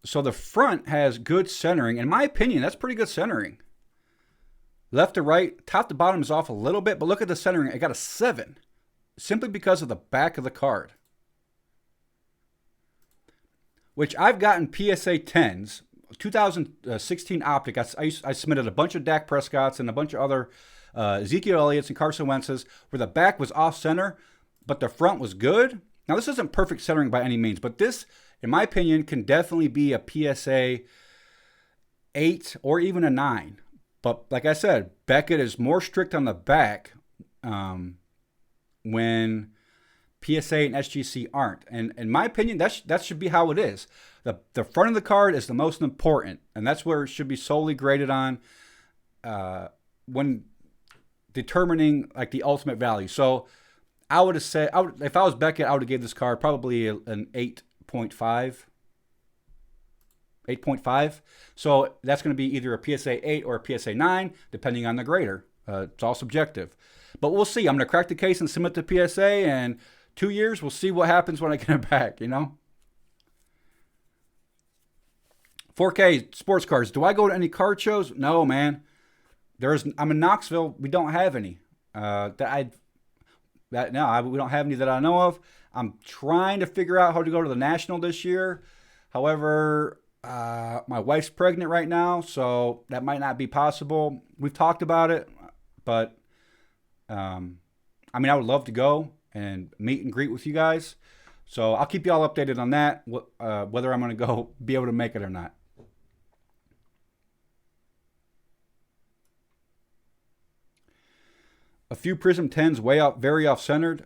So the front has good centering. In my opinion, that's pretty good centering. Left to right, top to bottom is off a little bit, but look at the centering. I got a 7. Simply because of the back of the card. which I've gotten PSA 10s. 2016 Optic, I submitted a bunch of Dak Prescotts and a bunch of other Ezekiel Elliott's and Carson Wentz's where the back was off center, but the front was good. Now, this isn't perfect centering by any means, but this, in my opinion, can definitely be a PSA 8 or even a 9. But like I said, Beckett is more strict on the back when PSA and SGC aren't. And in my opinion, that should be how it is. The front of the card is the most important, and that's where it should be solely graded on when determining like the ultimate value. So I would have said, if I was Beckett, I would have gave this card probably an 8.5. 8.5. So that's going to be either a PSA 8 or a PSA 9, depending on the grader. It's all subjective. But we'll see. I'm going to crack the case and submit to PSA, and 2 years, we'll see what happens when I get it back, you know? 4K sports cards. Do I go to any card shows? No, man. I'm in Knoxville. We don't have any. We don't have any that I know of. I'm trying to figure out how to go to the National this year. However, my wife's pregnant right now, so that might not be possible. We've talked about it, but I would love to go and meet and greet with you guys. So I'll keep you all updated on that, whether I'm going to be able to make it or not. A few Prism 10s very off-centered.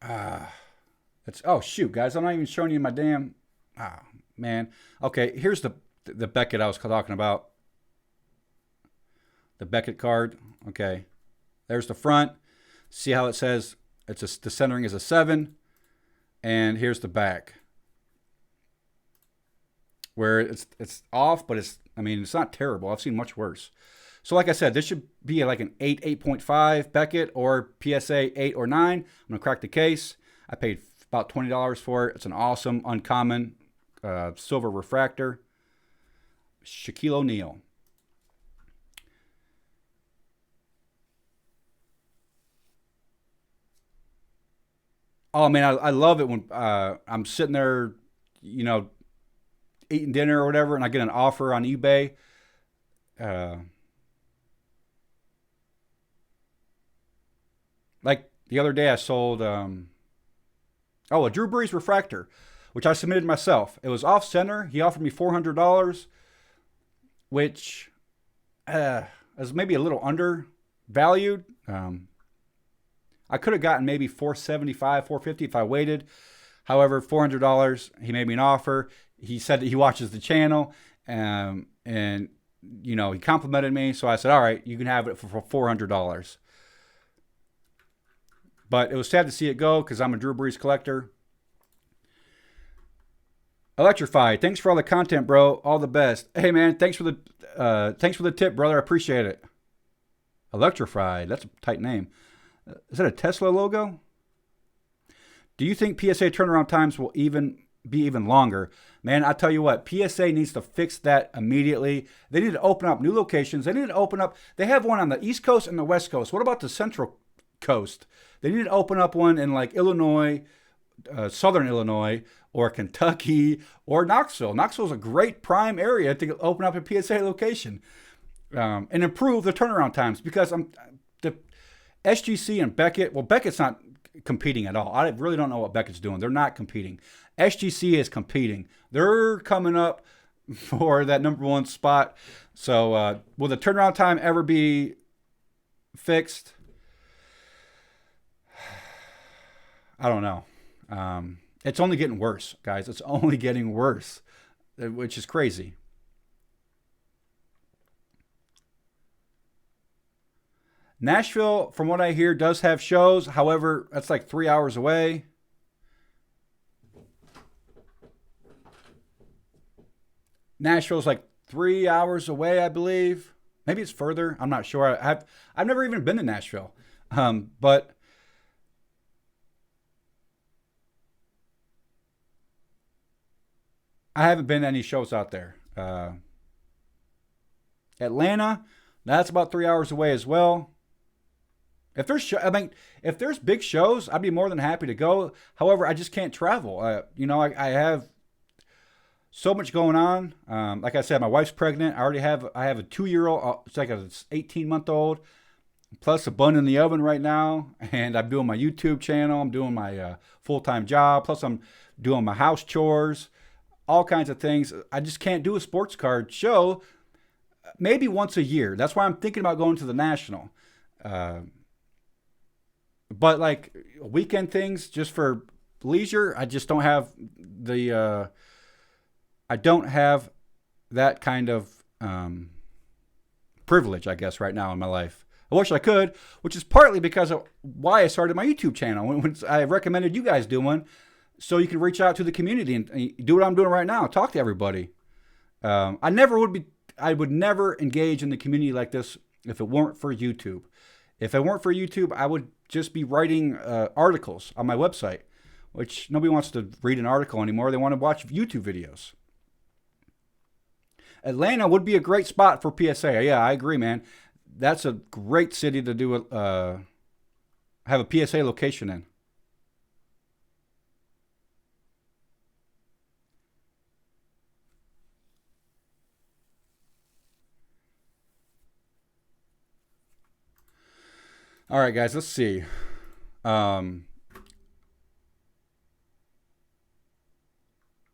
Oh, shoot, guys. I'm not even showing you my damn... man. Okay, here's the Beckett I was talking about. The Beckett card. Okay. There's the front. See how it says the centering is a 7. And here's the back. Where it's off, but it's not terrible. I've seen much worse. So like I said, this should be like an 8, 8.5 Beckett or PSA 8 or 9. I'm going to crack the case. I paid about $20 for it. It's an awesome, uncommon silver refractor. Shaquille O'Neal. Oh, man, I love it when I'm sitting there, eating dinner or whatever, and I get an offer on eBay. Like the other day I sold a Drew Brees refractor, which I submitted myself. It was off center. He offered me $400, which is maybe a little undervalued. I could have gotten maybe $475, $450 if I waited. However, $400, he made me an offer. He said that he watches the channel, and he complimented me. So I said, all right, you can have it for $400. But it was sad to see it go because I'm a Drew Brees collector. Electrified, thanks for all the content, bro. All the best. Hey, man, thanks for the tip, brother. I appreciate it. Electrified, that's a tight name. Is that a Tesla logo? Do you think PSA turnaround times will be even longer? Man, I tell you what, PSA needs to fix that immediately. They need to open up new locations. They have one on the East Coast and the West Coast. What about the Central Coast? They need to open up one in like Illinois, Southern Illinois, or Kentucky, or Knoxville. Knoxville is a great prime area to open up a PSA location and improve the turnaround times because the SGC and Beckett, well, Beckett's not competing at all. I really don't know what Beckett's doing. They're not competing. SGC is competing. They're coming up for that number 1 spot. So will the turnaround time ever be fixed? I don't know. It's only getting worse, guys. It's only getting worse, which is crazy. Nashville, from what I hear, does have shows. However, that's like 3 hours away. Nashville's like 3 hours away, I believe. Maybe it's further. I'm not sure. I've never even been to Nashville. But I haven't been to any shows out there. Atlanta, that's about 3 hours away as well. If there's big shows, I'd be more than happy to go. However, I just can't travel. I have so much going on. Like I said, my wife's pregnant. I have a 2-year-old. It's like a 18-month-old, plus a bun in the oven right now. And I'm doing my YouTube channel. I'm doing my full-time job. Plus I'm doing my house chores, all kinds of things. I just can't do a sports card show maybe once a year. That's why I'm thinking about going to the National. But like weekend things just for leisure, I just don't have I don't have that kind of privilege, I guess, right now in my life. I wish I could, which is partly because of why I started my YouTube channel. When I recommended you guys do one, so you can reach out to the community and do what I'm doing right now. Talk to everybody. I would never engage in the community like this if it weren't for YouTube. If it weren't for YouTube, I would just be writing articles on my website, which nobody wants to read an article anymore. They want to watch YouTube videos. Atlanta would be a great spot for PSA. Yeah, I agree, man. That's a great city to do have a PSA location in. All right, guys, let's see. Not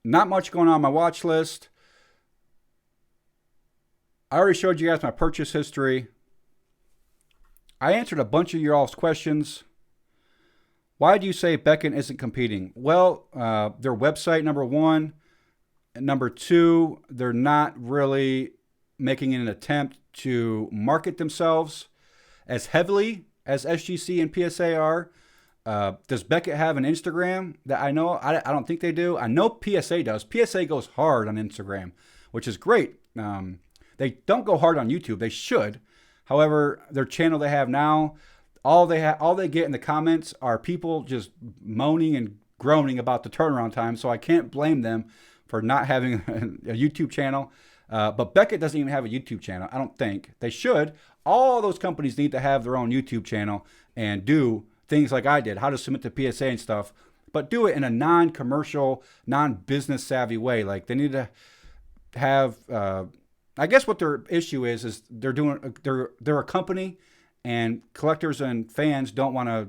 much going on my watch list. I already showed you guys my purchase history. I answered a bunch of your all's questions. Why do you say Beckett isn't competing? Well, their website, number one. And number two, they're not really making an attempt to market themselves as heavily as SGC and PSA are. Does Beckett have an Instagram that I know? I don't think they do. I know PSA does. PSA goes hard on Instagram, which is great. They don't go hard on YouTube. They should. However, their channel they have now, all they get in the comments are people just moaning and groaning about the turnaround time. So I can't blame them for not having a YouTube channel. But Beckett doesn't even have a YouTube channel. I don't think they should. All those companies need to have their own YouTube channel and do things like I did, how to submit to PSA and stuff, but do it in a non-commercial, non-business savvy way. Like they need to have. I guess what their issue is they're a company, and collectors and fans don't want to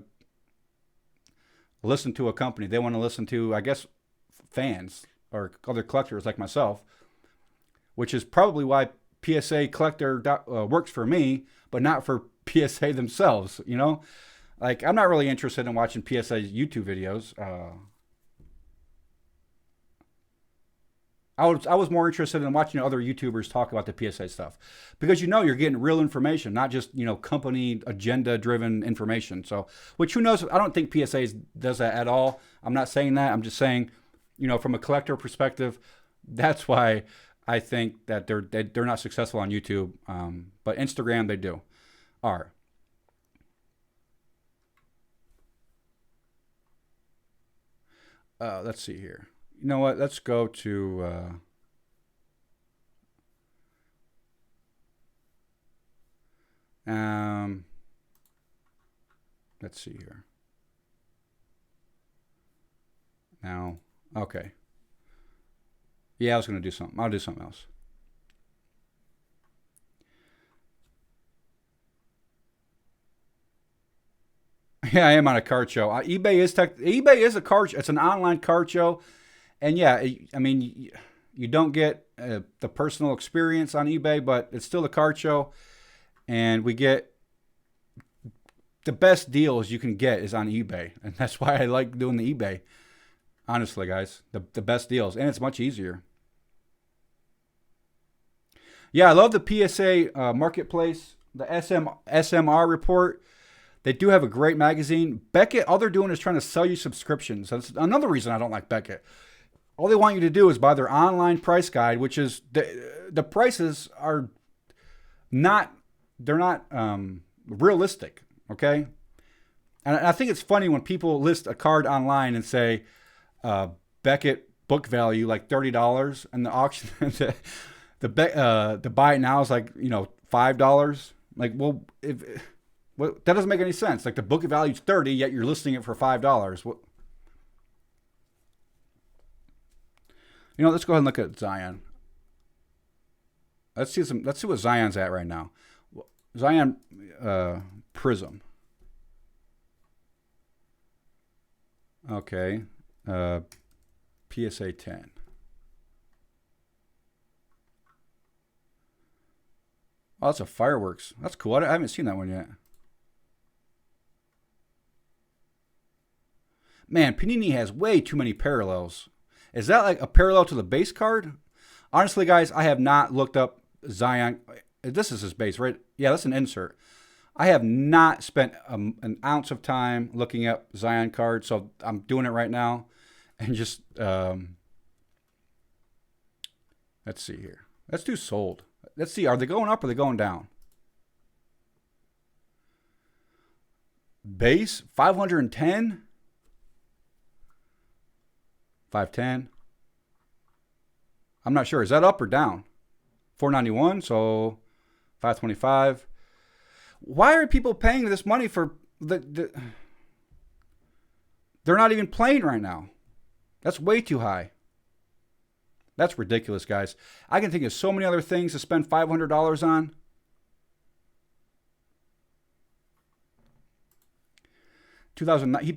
listen to a company. They want to listen to, I guess, fans or other collectors like myself, which is probably why PSA Collector works for me, but not for PSA themselves. You know, like I'm not really interested in watching PSA YouTube videos. I was more interested in watching other YouTubers talk about the PSA stuff, because you're getting real information, not just company agenda driven information. So, which who knows? I don't think PSA does that at all. I'm not saying that. I'm just saying, from a collector perspective, that's why I think that they're not successful on YouTube. But Instagram they do. Are. Let's see here. You know what? Let's go to let's see here. Now, okay. Yeah, I was going to do something. I'll do something else. Yeah, I am on a card show. eBay is a card. It's an online card show. And yeah, I mean, you don't get the personal experience on eBay, but it's still a card show, and we get the best deals you can get is on eBay, and that's why I like doing the eBay. Honestly, guys, the best deals, and it's much easier. Yeah, I love the PSA marketplace, the SMR report. They do have a great magazine. Beckett, all they're doing is trying to sell you subscriptions. That's another reason I don't like Beckett. All they want you to do is buy their online price guide, which is the prices are not realistic. Okay, and I think it's funny when people list a card online and say Beckett book value like $30, and the auction the buy it now is like $5. Like, well, that doesn't make any sense. Like the book value is $30, yet you're listing it for $5. You know, let's go ahead and look at Zion. Let's see what Zion's at right now. Zion Prism. Okay. PSA 10. Oh, that's a fireworks. That's cool. I haven't seen that one yet. Man, Panini has way too many parallels. Is that like a parallel to the base card? Honestly, guys, I have not looked up Zion. This is his base, right? Yeah, that's an insert. I have not spent an ounce of time looking up Zion cards, so I'm doing it right now. And just, let's see here. Let's do sold. Let's see, are they going up or are they going down? Base, 510. 510. I'm not sure. Is that up or down? 491, so 525. Why are people paying this money for the they're not even playing right now? That's way too high. That's ridiculous, guys. I can think of so many other things to spend $500 on.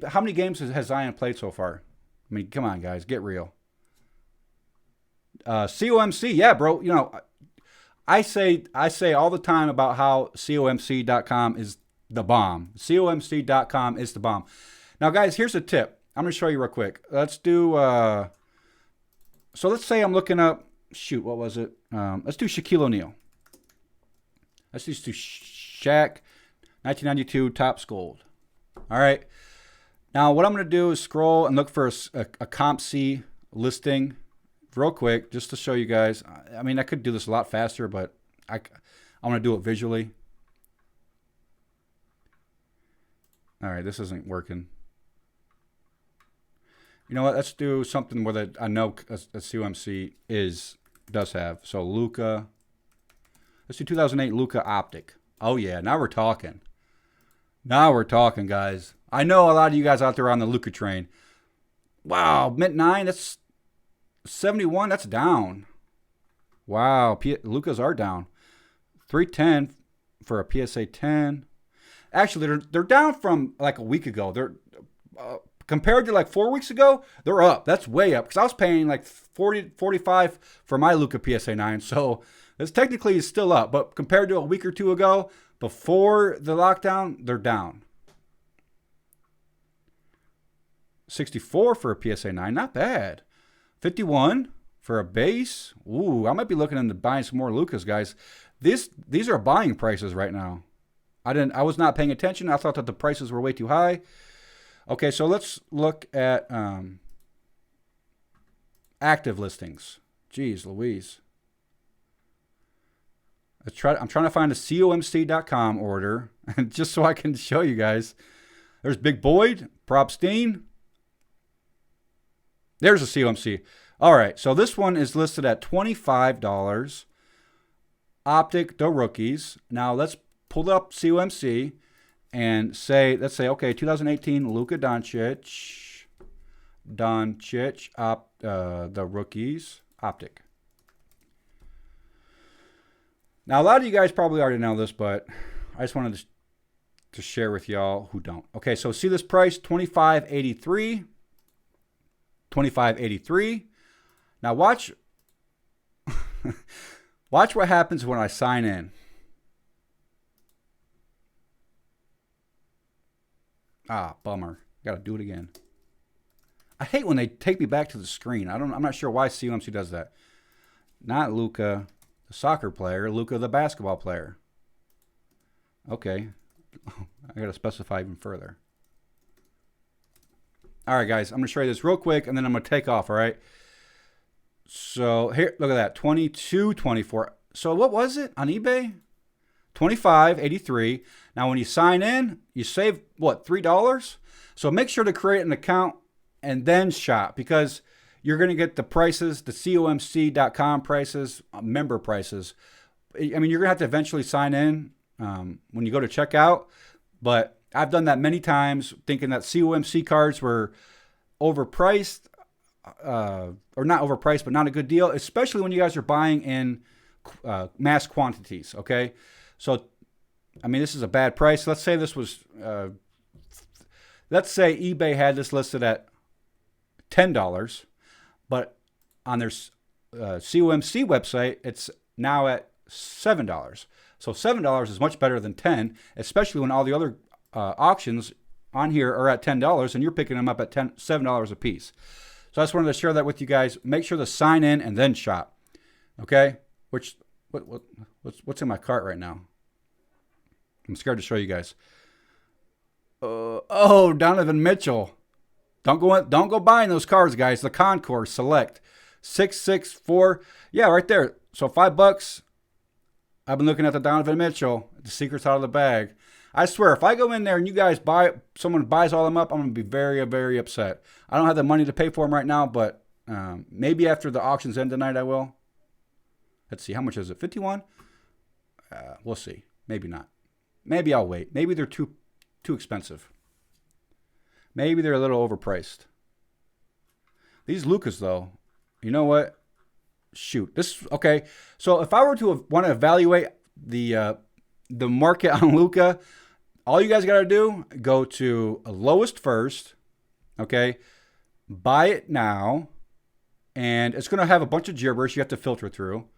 How many games has Zion played so far? I mean, come on, guys, get real. COMC, yeah, bro. You know, I say all the time about how COMC.com is the bomb. COMC.com is the bomb. Now, guys, here's a tip. I'm going to show you real quick. Let's do, so let's say I'm looking up, shoot, what was it? Let's do Shaquille O'Neal. Let's just do Shaq, 1992 Topps Gold. All right. Now, what I'm going to do is scroll and look for a COMC listing real quick, just to show you guys. I mean, I could do this a lot faster, but I want to do it visually. All right, this isn't working. You know what? Let's do something where I know a COMC does have. So Luka. Let's do 2008 Luka Optic. Oh yeah, now we're talking. Now we're talking, guys. I know a lot of you guys out there are on the Luka train. Wow, mint 9. That's 71. That's down. Wow, Lukas are down. 310 for a PSA 10. Actually, they're down from like a week ago. They're compared to like 4 weeks ago, they're up. That's way up because I was paying like 40, 45 for my Luka PSA 9. So this technically is still up, but compared to a week or two ago, before the lockdown, they're down. 64 for a PSA 9, not bad. 51 for a base. Ooh, I might be looking into buying some more Lukas, guys. These are buying prices right now. I was not paying attention. I thought that the prices were way too high. Okay, so let's look at active listings. Jeez Louise. I'm trying to find a COMC.com order, just so I can show you guys. There's Big Boyd, Propstein. There's a COMC. All right, so this one is listed at $25. Optic, the rookies. Now let's pull up COMC and let's say, okay, 2018 Luka Doncic, the rookies, Optic. Now, a lot of you guys probably already know this, but I just wanted to share with y'all who don't. Okay, so see this price, $25.83. $25.83. Now watch watch what happens when I sign in. Ah, bummer. Got to do it again. I hate when they take me back to the screen. I'm not sure why COMC does that. Not Luka, the soccer player, Luka, the basketball player. Okay. I got to specify even further. All right, guys. I'm going to show you this real quick, and then I'm going to take off, all right? So here, look at that, 22.24. So what was it on eBay? $25.83. Now, when you sign in, you save, what, $3? So make sure to create an account and then shop, because you're going to get the prices, the COMC.com prices, member prices. I mean, you're going to have to eventually sign in when you go to checkout, but I've done that many times thinking that COMC cards were overpriced. or not overpriced, but not a good deal, especially when you guys are buying in mass quantities. Okay, so I mean, this is a bad price. Let's say this was, let's say eBay had this listed at $10, but on their COMC website, it's now at $7. So $7 is much better than 10, especially when all the other auctions on here are at $10 and you're picking them up at $7 a piece. So I just wanted to share that with you guys. Make sure to sign in and then shop. Okay? What's in my cart right now? I'm scared to show you guys. Oh, Donovan Mitchell. Don't go buying those cards, guys. The Concourse Select 664. Yeah, right there. So $5. I've been looking at the Donovan Mitchell. The secret's out of the bag. I swear, if I go in there and you guys someone buys all them up, I'm going to be very, very upset. I don't have the money to pay for them right now, but maybe after the auctions end tonight, I will. Let's see. How much is it? 51? We'll see. Maybe not. Maybe I'll wait. Maybe they're too expensive. Maybe they're a little overpriced. These Lucas, though, you know what? Shoot. Okay. So if I were to want to evaluate the market on Luka, all you guys got to do, go to lowest first, okay? Buy it now, and it's going to have a bunch of gibberish you have to filter through.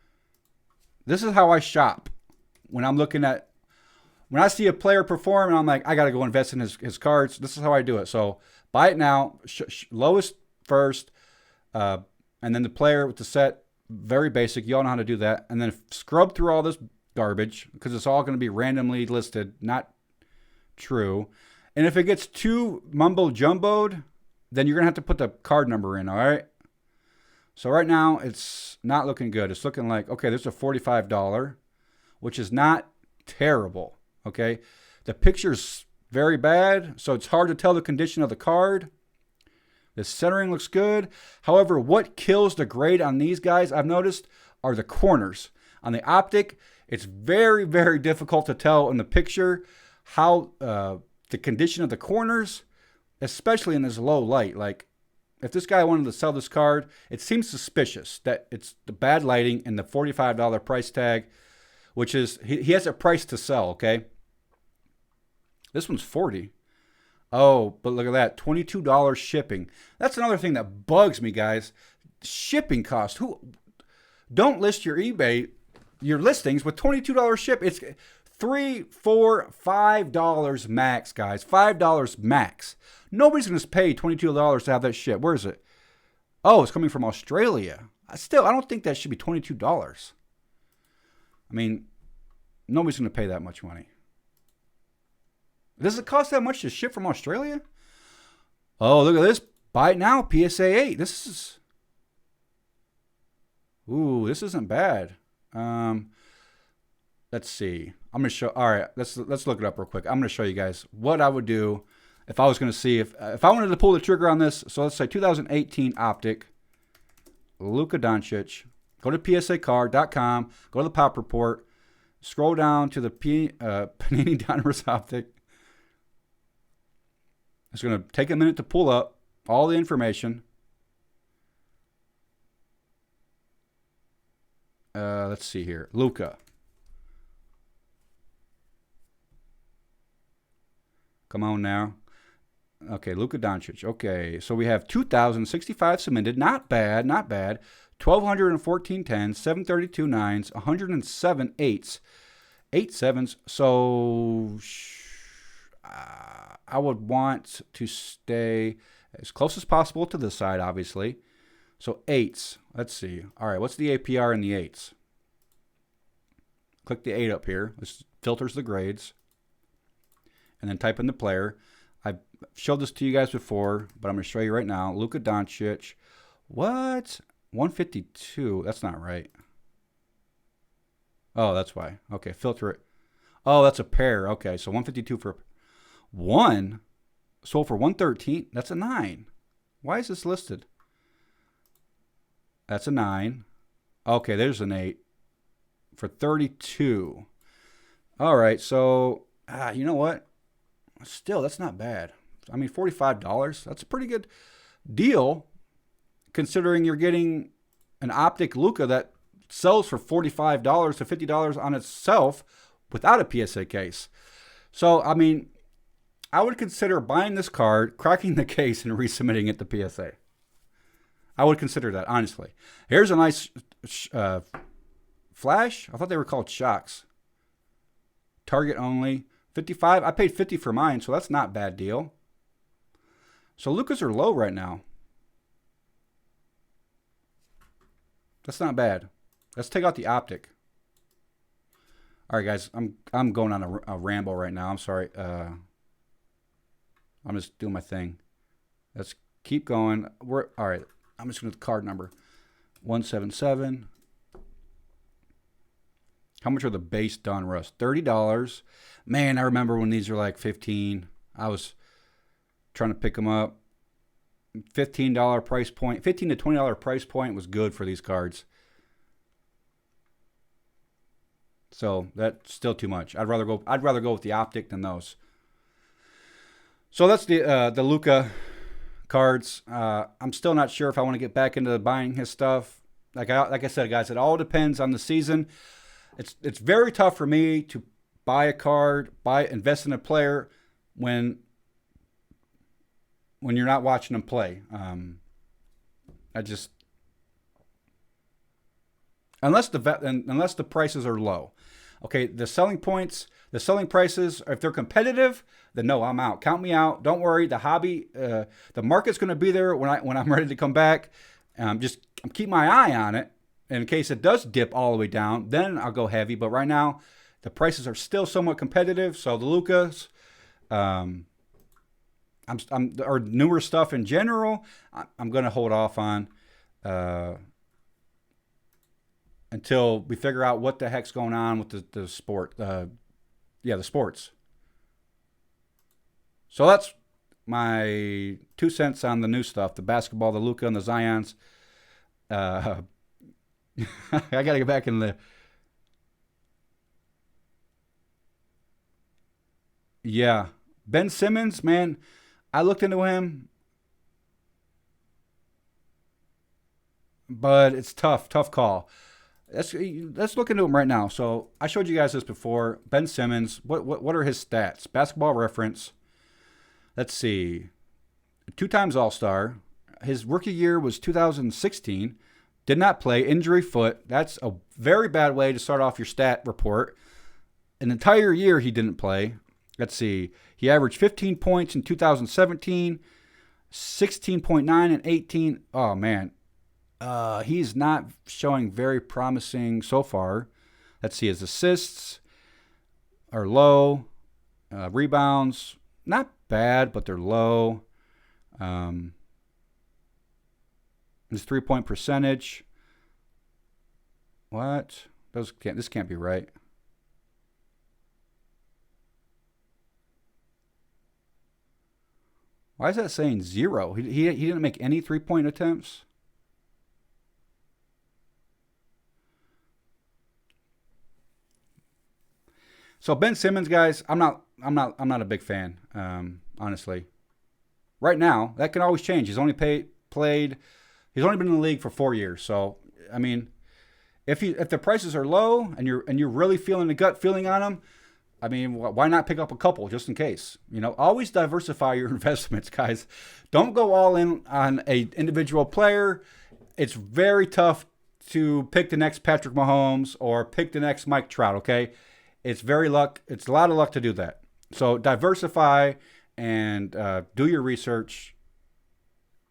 This is how I shop when I'm looking at, when I see a player perform and I'm like, I got to go invest in his cards. This is how I do it. So buy it now, lowest first, and then the player with the set, very basic. You all know how to do that. And then scrub through all this garbage because it's all going to be randomly listed, not true. And if it gets too mumbo jumboed, then you're going to have to put the card number in, all right? So right now, it's not looking good. It's looking like, okay, there's a $45, which is not terrible, okay? The picture's very bad, so it's hard to tell the condition of the card. The centering looks good. However, what kills the grade on these guys, I've noticed, are the corners. On the optic, it's very, very difficult to tell in the picture how the condition of the corners, especially in this low light. Like, if this guy wanted to sell this card, it seems suspicious that it's the bad lighting and the $45 price tag, which is, he has a price to sell, okay? This one's $40. Oh, but look at that, $22 shipping. That's another thing that bugs me, guys. Shipping cost. Don't list your eBay, your listings with $22 ship. It's $3, $4, $5 max, guys. $5 max. Nobody's going to pay $22 to have that ship. Where is it? Oh, it's coming from Australia. Still, I don't think that should be $22. I mean, nobody's going to pay that much money. Does it cost that much to ship from Australia? Oh, look at this. Buy it now. PSA 8. This isn't bad. Let's see. I'm going to show. All right, let's look it up real quick. I'm going to show you guys what I would do if I was going to see if I wanted to pull the trigger on this. So let's say 2018 optic, Luka Doncic. Go to psacard.com. Go to the pop report. Scroll down to the Panini Donruss optic. It's going to take a minute to pull up all the information. Let's see here. Luka. Come on now. Okay, Luka Doncic. Okay, so we have 2,065 submitted. Not bad, not bad. 1,214 10s, 732 9s, 107 8s, 8 7s. So I would want to stay as close as possible to this side, obviously. So 8s. Let's see. All right, what's the APR in the 8s? Click the 8 up here. This filters the grades. And then type in the player. I've showed this to you guys before, but I'm going to show you right now. Luka Doncic. What? 152. That's not right. Oh, that's why. Okay, filter it. Oh, that's a pair. Okay, so 152 for one. Sold for 113. That's a 9. Why is this listed? That's a 9. Okay, there's an 8 for 32. All right, so you know what? Still, that's not bad. I mean, $45. That's a pretty good deal considering you're getting an optic Luka that sells for $45 to $50 on itself without a PSA case. So, I mean, I would consider buying this card, cracking the case, and resubmitting it to PSA. I would consider that, honestly. Here's a nice flash. I thought they were called shocks. Target only. 55. I paid 50 for mine, so that's not a bad deal. So Lukas are low right now. That's not bad. Let's take out the optic. All right, guys. I'm going on a ramble right now. I'm sorry. I'm just doing my thing. Let's keep going. All right. I'm just going to the card number. 177. How much are the base Donruss? $30. Man, I remember when these were like $15. I was trying to pick them up. $15 price point. $15 to $20 price point was good for these cards. So that's still too much. I'd rather go with the optic than those. So that's the Luka cards. I'm still not sure if I want to get back into buying his stuff. Like I said, guys, it all depends on the season. It's very tough for me to buy a card, invest in a player when you're not watching them play. Unless the prices are low. Okay, the selling prices, if they're competitive, then no, I'm out. Count me out. Don't worry. The hobby, the market's going to be there when I'm ready to come back. Just keep my eye on it. In case it does dip all the way down, then I'll go heavy. But right now, the prices are still somewhat competitive. So the Lukas, or newer stuff in general, I'm going to hold off on until we figure out what the heck's going on with the sport. The sports. So that's my 2 cents on the new stuff, the basketball, the Luka, and the Zions. I got to get back in the... Yeah. Ben Simmons, man, I looked into him, but it's tough call. Let's look into him right now. So I showed you guys this before. Ben Simmons, what are his stats? Basketball Reference. Let's see. 2 times All-Star. His rookie year was 2016. Did not play. Injury foot. That's a very bad way to start off your stat report. An entire year he didn't play. Let's see. He averaged 15 points in 2017, 16.9 and 18. Oh, man. He's not showing very promising so far. Let's see. His assists are low. Rebounds, not bad, but they're low. His 3-point percentage. What? This can't be right. Why is that saying 0? He didn't make any 3-point attempts. So Ben Simmons, guys, I'm not a big fan, honestly. Right now, that can always change. He's only played. He's only been in the league for 4 years. So, I mean, if the prices are low and you're really feeling the gut feeling on them, I mean, why not pick up a couple just in case? You know, always diversify your investments, guys. Don't go all in on a individual player. It's very tough to pick the next Patrick Mahomes or pick the next Mike Trout, okay? It's a lot of luck to do that. So diversify and do your research.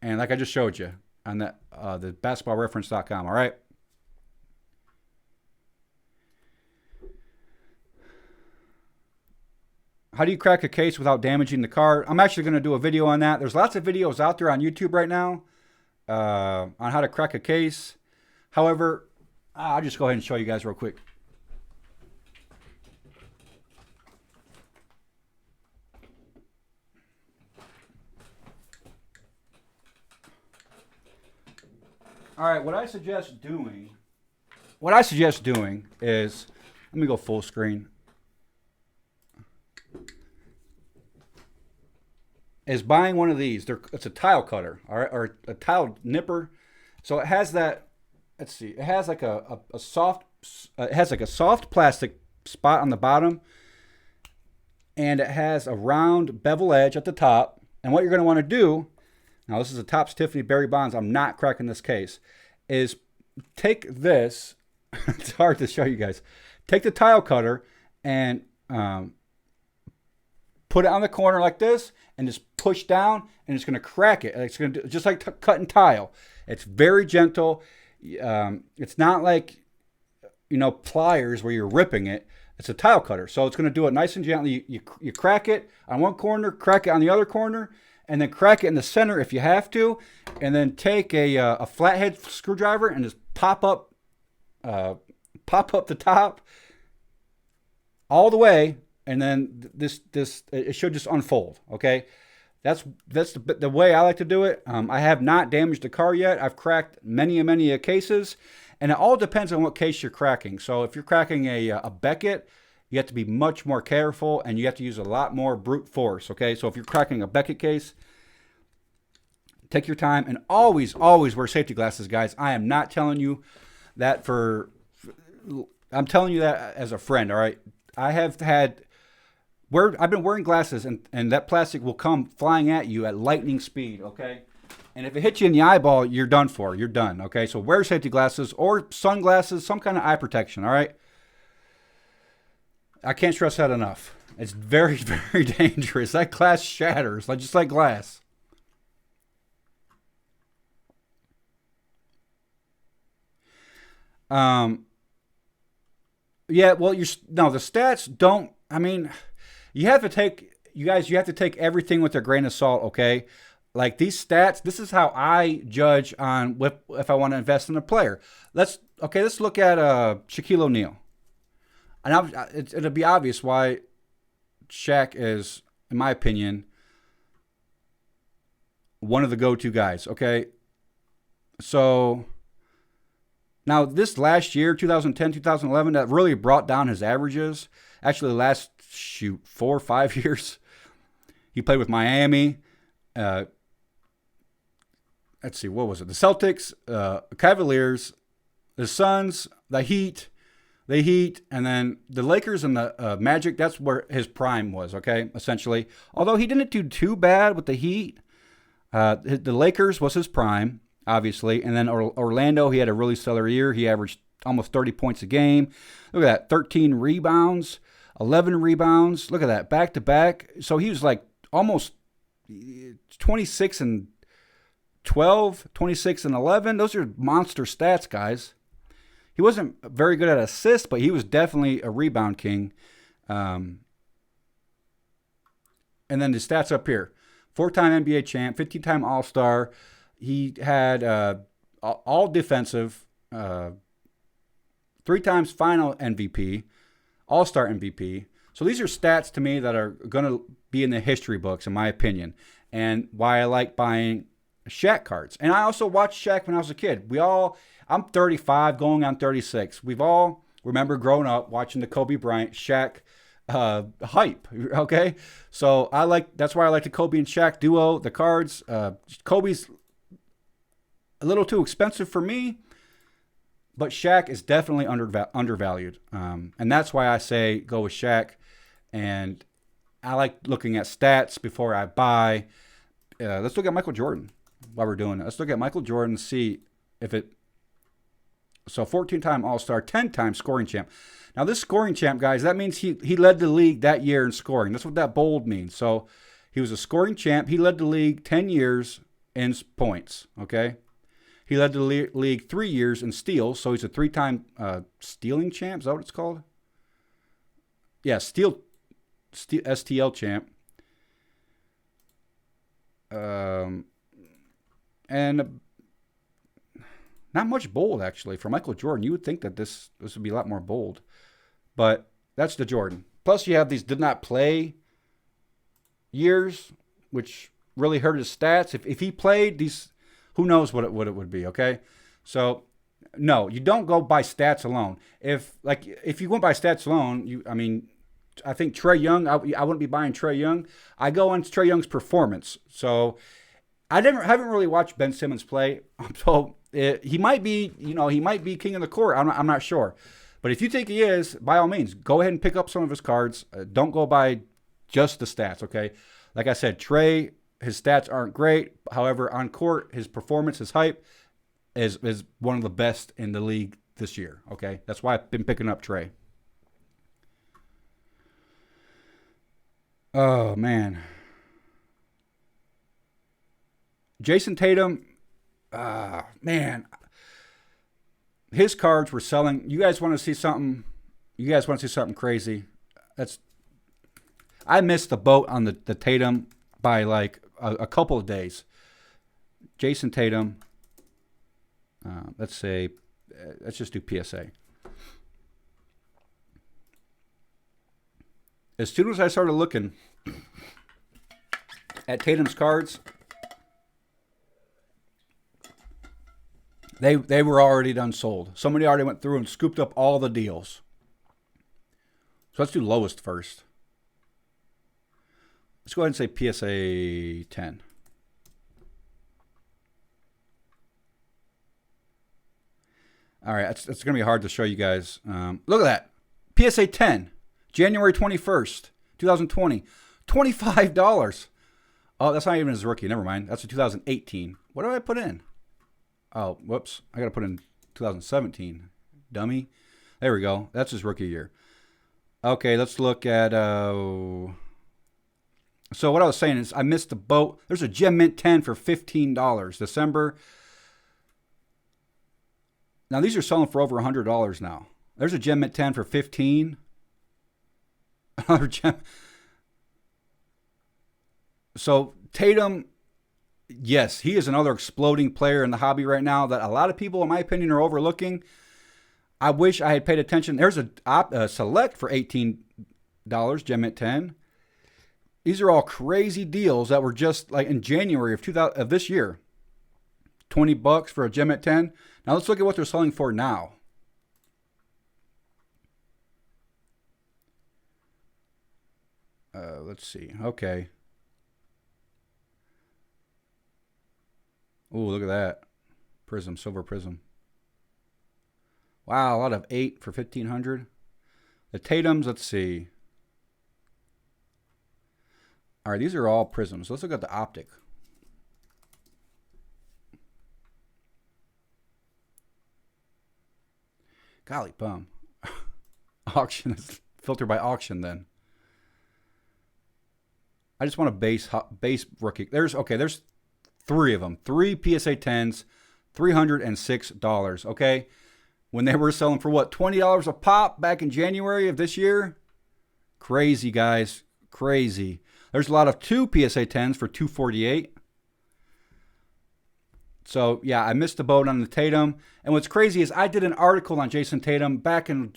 And like I just showed you on that, the basketballreference.com, all right? How do you crack a case without damaging the card? I'm actually going to do a video on that. There's lots of videos out there on YouTube right now on how to crack a case. However, I'll just go ahead and show you guys real quick. All right, what I suggest doing is, let me go full screen, is buying one of these. It's a tile cutter, all right, or a tile nipper. So it has that. Let's see. It has like a soft. It has like a soft plastic spot on the bottom, and it has a round bevel edge at the top. And what you're going to want to do, now this is a Topps Tiffany Barry Bonds, I'm not cracking this case, is take this, it's hard to show you guys, take the tile cutter and put it on the corner like this and just push down, and it's going to crack it. It's going to do just like cutting tile. It's very gentle. It's not like, pliers where you're ripping it. It's a tile cutter, so it's going to do it nice and gently. You crack it on one corner, crack it on the other corner, and then crack it in the center if you have to, and then take a flathead screwdriver and just pop up the top all the way, and then this it should just unfold. Okay, that's the way I like to do it. I have not damaged the car yet. I've cracked many cases. And it all depends on what case you're cracking. So if you're cracking a Beckett, you have to be much more careful, and you have to use a lot more brute force, okay? So if you're cracking a Beckett case, take your time, and always wear safety glasses, guys. I am not telling you that I'm telling you that as a friend, all right? I've been wearing glasses, and that plastic will come flying at you at lightning speed, okay? And if it hits you in the eyeball, you're done for. You're done, okay? So wear safety glasses or sunglasses, some kind of eye protection, all right? I can't stress that enough. It's very, very dangerous. That glass shatters, just like glass. Yeah, well, the stats don't, you have to take everything with a grain of salt, okay? Like these stats, this is how I judge on if I want to invest in a player. Let's look at Shaquille O'Neal. And it'll be obvious why Shaq is, in my opinion, one of the go-to guys, okay? So now this last year, 2010, 2011, that really brought down his averages. Actually, the last, 4 or 5 years, he played with Miami. Let's see, what was it? The Celtics, Cavaliers, the Suns, the Heat, and then the Lakers and the Magic. That's where his prime was, okay, essentially. Although he didn't do too bad with the Heat. The Lakers was his prime, obviously. And then Orlando, he had a really stellar year. He averaged almost 30 points a game. Look at that, 13 rebounds, 11 rebounds. Look at that, back-to-back. So he was like almost 26 and 12, 26 and 11. Those are monster stats, guys. He wasn't very good at assists, but he was definitely a rebound king. And then the stats up here. 4-time NBA champ, 15-time All-Star. He had all defensive, 3 times final MVP, All-Star MVP. So these are stats to me that are going to be in the history books, in my opinion, and why I like buying Shaq cards. And I also watched Shaq when I was a kid. I'm 35 going on 36. We've all remember growing up watching the Kobe Bryant Shaq hype, okay? So that's why I like the Kobe and Shaq duo, the cards. Kobe's a little too expensive for me, but Shaq is definitely undervalued. And that's why I say go with Shaq. And I like looking at stats before I buy. Let's look at Michael Jordan while we're doing it. Let's look at Michael Jordan and see if it. So 14-time All-Star, 10-time scoring champ. Now this scoring champ, guys, that means he led the league that year in scoring. That's what that bold means. So he was a scoring champ. He led the league 10 years in points, okay? He led the league 3 years in steals. So he's a 3-time stealing champ. Is that what it's called? Yeah, STL champ. And not much bold, actually, for Michael Jordan. You would think that this would be a lot more bold. But that's the Jordan. Plus, you have these did not play years, which really hurt his stats. If he played, these, who knows what it would be, okay? So, no, you don't go by stats alone. If you went by stats alone, I think Trae Young, I wouldn't be buying Trae Young. I go on Trae Young's performance. So I haven't really watched Ben Simmons play. So He might be, he might be king of the court. I'm not sure. But if you think he is, by all means, go ahead and pick up some of his cards. Don't go by just the stats, okay? Like I said, Trey, his stats aren't great. However, on court, his performance, his hype is one of the best in the league this year, okay? That's why I've been picking up Trey. Oh, man. Jason Tatum, man. His cards were selling. You guys want to see something? You guys want to see something crazy? I missed the boat on the Tatum by like a couple of days. Jason Tatum. Let's just do PSA. As soon as I started looking at Tatum's cards, they were already done sold. Somebody already went through and scooped up all the deals. So let's do lowest first. Let's go ahead and say PSA 10. All right, it's going to be hard to show you guys. Look at that. PSA 10, January 21st, 2020. $25. Oh, that's not even his rookie. Never mind. That's a 2018. What do I put in? Oh, whoops. I got to put in 2017. Dummy. There we go. That's his rookie year. Okay, let's look at... So what I was saying is I missed the boat. There's a Gem Mint 10 for $15. December. Now, these are selling for over $100 now. There's a Gem Mint 10 for $15. Another Gem. So, Tatum, yes, he is another exploding player in the hobby right now that a lot of people, in my opinion, are overlooking. I wish I had paid attention. There's a Select for $18, Gem Mint 10. These are all crazy deals that were just like in January of this year. $20 for a Gem Mint 10. Now let's look at what they're selling for now. Let's see. Okay. Oh, look at that. Prism, silver prism. Wow, a lot of 8 for $1,500. The Tatums, let's see. All right, these are all prisms. Let's look at the optic. Golly bum. Auction is filtered by auction then. I just want a base rookie. There's 3 of them. 3 PSA 10s, $306, okay? When they were selling for what, $20 a pop back in January of this year? Crazy, guys. Crazy. There's a lot of 2 PSA 10s for $248. So, yeah, I missed the boat on the Tatum. And what's crazy is I did an article on Jason Tatum back in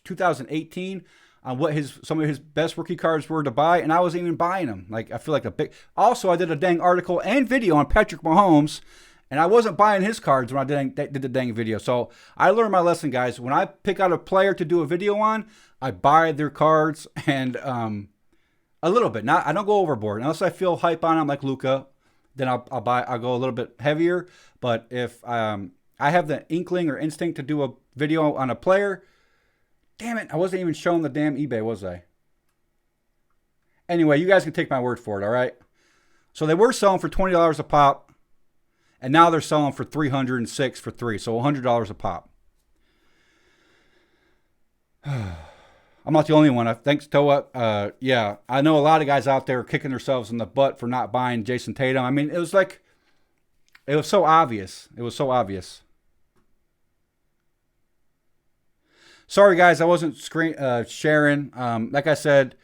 2018 on what some of his best rookie cards were to buy, and I wasn't even buying them. Like, I feel like a big... Also, I did a dang article and video on Patrick Mahomes, and I wasn't buying his cards when I did the dang video. So, I learned my lesson, guys. When I pick out a player to do a video on, I buy their cards and a little bit. I don't go overboard. Unless I feel hype on them like Luka, then I'll go a little bit heavier. But if I have the inkling or instinct to do a video on a player, damn it, I wasn't even showing the damn eBay, was I? Anyway, you guys can take my word for it, all right? So they were selling for $20 a pop, and now they're selling for $306 for 3, so $100 a pop. I'm not the only one. Thanks, Toa. Yeah, I know a lot of guys out there kicking themselves in the butt for not buying Jason Tatum. I mean, it was so obvious. It was so obvious. Sorry, guys, I wasn't sharing. Like I said,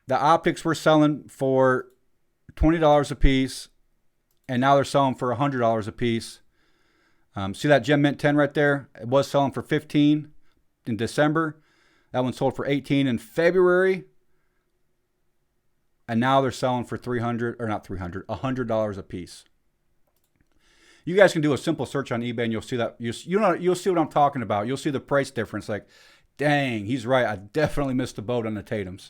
the optics were selling for $20 a piece, and now they're selling for $100 a piece. See that Gem Mint 10 right there? It was selling for $15 in December. That one sold for $18 in February. And now they're selling for $100 a piece. You guys can do a simple search on eBay and you'll see that. You'll see what I'm talking about. You'll see the price difference. Like, dang, he's right. I definitely missed the boat on the Tatums.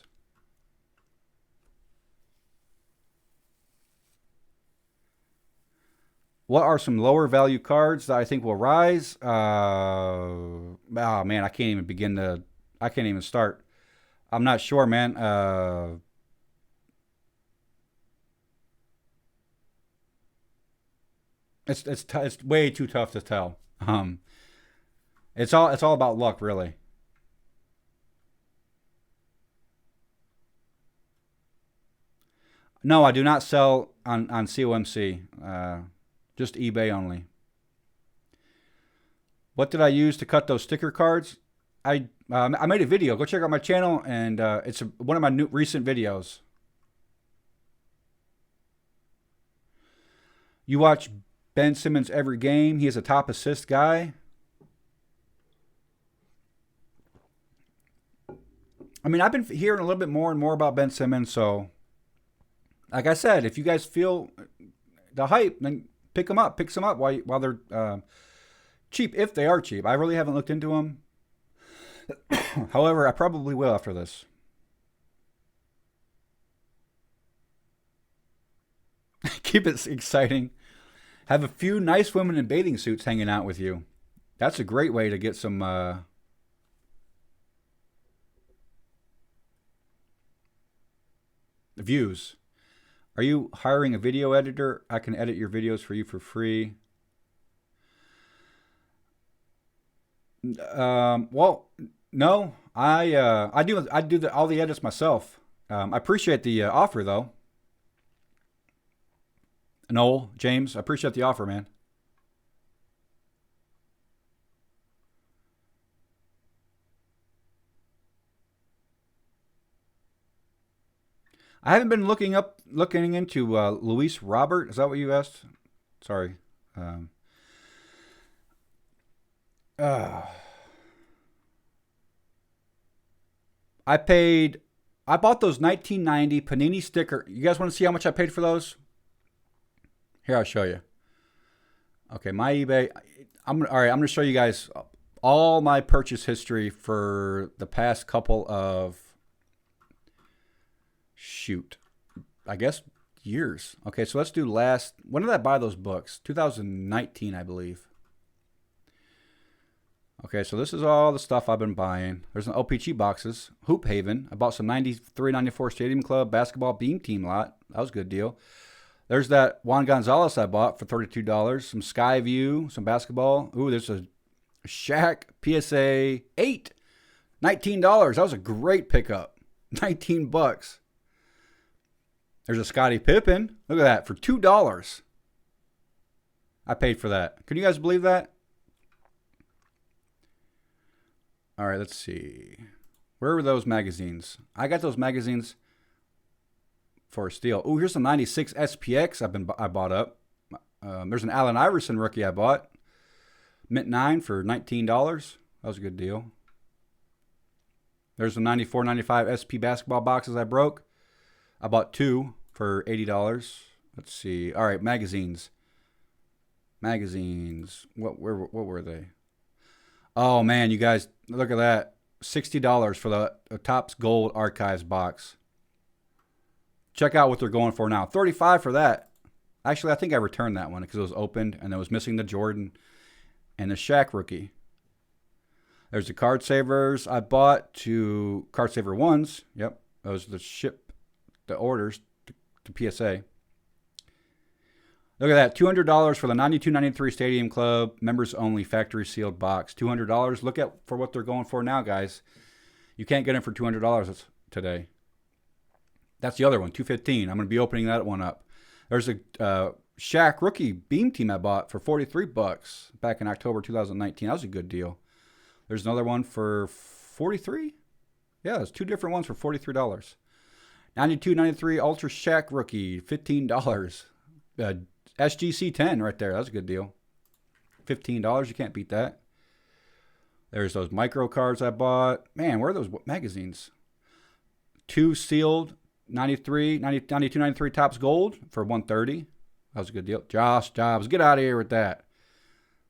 What are some lower value cards that I think will rise? Oh man, I can't even begin to. I can't even start. I'm not sure, man. It's way too tough to tell. It's all about luck, really. No, I do not sell on COMC. Just eBay only. What did I use to cut those sticker cards? I made a video. Go check out my channel, and it's one of my new recent videos. You watch Ben Simmons every game. He is a top assist guy. I mean, I've been hearing a little bit more and more about Ben Simmons. So, like I said, if you guys feel the hype, then pick them up. Pick some up while they're cheap, if they are cheap. I really haven't looked into them. However, I probably will after this. Keep it exciting. Have a few nice women in bathing suits hanging out with you. That's a great way to get some views. Are you hiring a video editor? I can edit your videos for you for free. Well, no, I do all the edits myself. I appreciate the offer though. Noel, James, I appreciate the offer, man. I haven't been looking into Luis Robert. Is that what you asked? Sorry. Um, uh, I paid. I bought those 1990 Panini sticker. You guys want to see how much I paid for those? Here, I'll show you. Okay, my eBay. All right. I'm gonna show you guys all my purchase history for the past couple of shoot. I guess years. Okay, so let's do last. When did I buy those books? 2019, I believe. Okay, so this is all the stuff I've been buying. There's an OPG boxes. Hoop Haven. I bought some 93, 94 Stadium Club basketball beam team lot. That was a good deal. There's that Juan Gonzalez I bought for $32. Some Skyview, some basketball. Ooh, there's a Shaq PSA 8. $19. That was a great pickup. 19 bucks. There's a Scottie Pippen. Look at that. For $2. I paid for that. Can you guys believe that? All right, let's see. Where were those magazines? I got those magazines for a steal. Oh, here's some 96 SPX I bought up. There's an Allen Iverson rookie I bought. Mint 9 for $19. That was a good deal. There's some 94, 95 SP basketball boxes I broke. I bought 2 for $80. Let's see. All right, magazines. Magazines. What were they? Oh man, you guys, look at that. $60 for the Topps Gold Archives box. Check out what they're going for now. $35 for that. Actually, I think I returned that one because it was opened and it was missing the Jordan and the Shaq rookie. There's the card savers I bought to card saver ones. Yep, those are the orders to PSA. Look at that, $200 for the 92-93 Stadium Club members only factory sealed box. $200. Look at for what they're going for now, guys. You can't get them for $200 today. That's the other one, $215. I'm going to be opening that one up. There's a Shaq rookie beam team I bought for $43 back in October 2019. That was a good deal. There's another one for $43. Yeah, there's 2 different ones for $43. 92-93 Ultra Shaq rookie, $15. SGC 10 right there. That's a good deal. $15. You can't beat that. There's those micro cards I bought. Man, where are those magazines? 2 sealed 92, 93 Topps Gold for $130. That was a good deal. Josh Jobs, get out of here with that.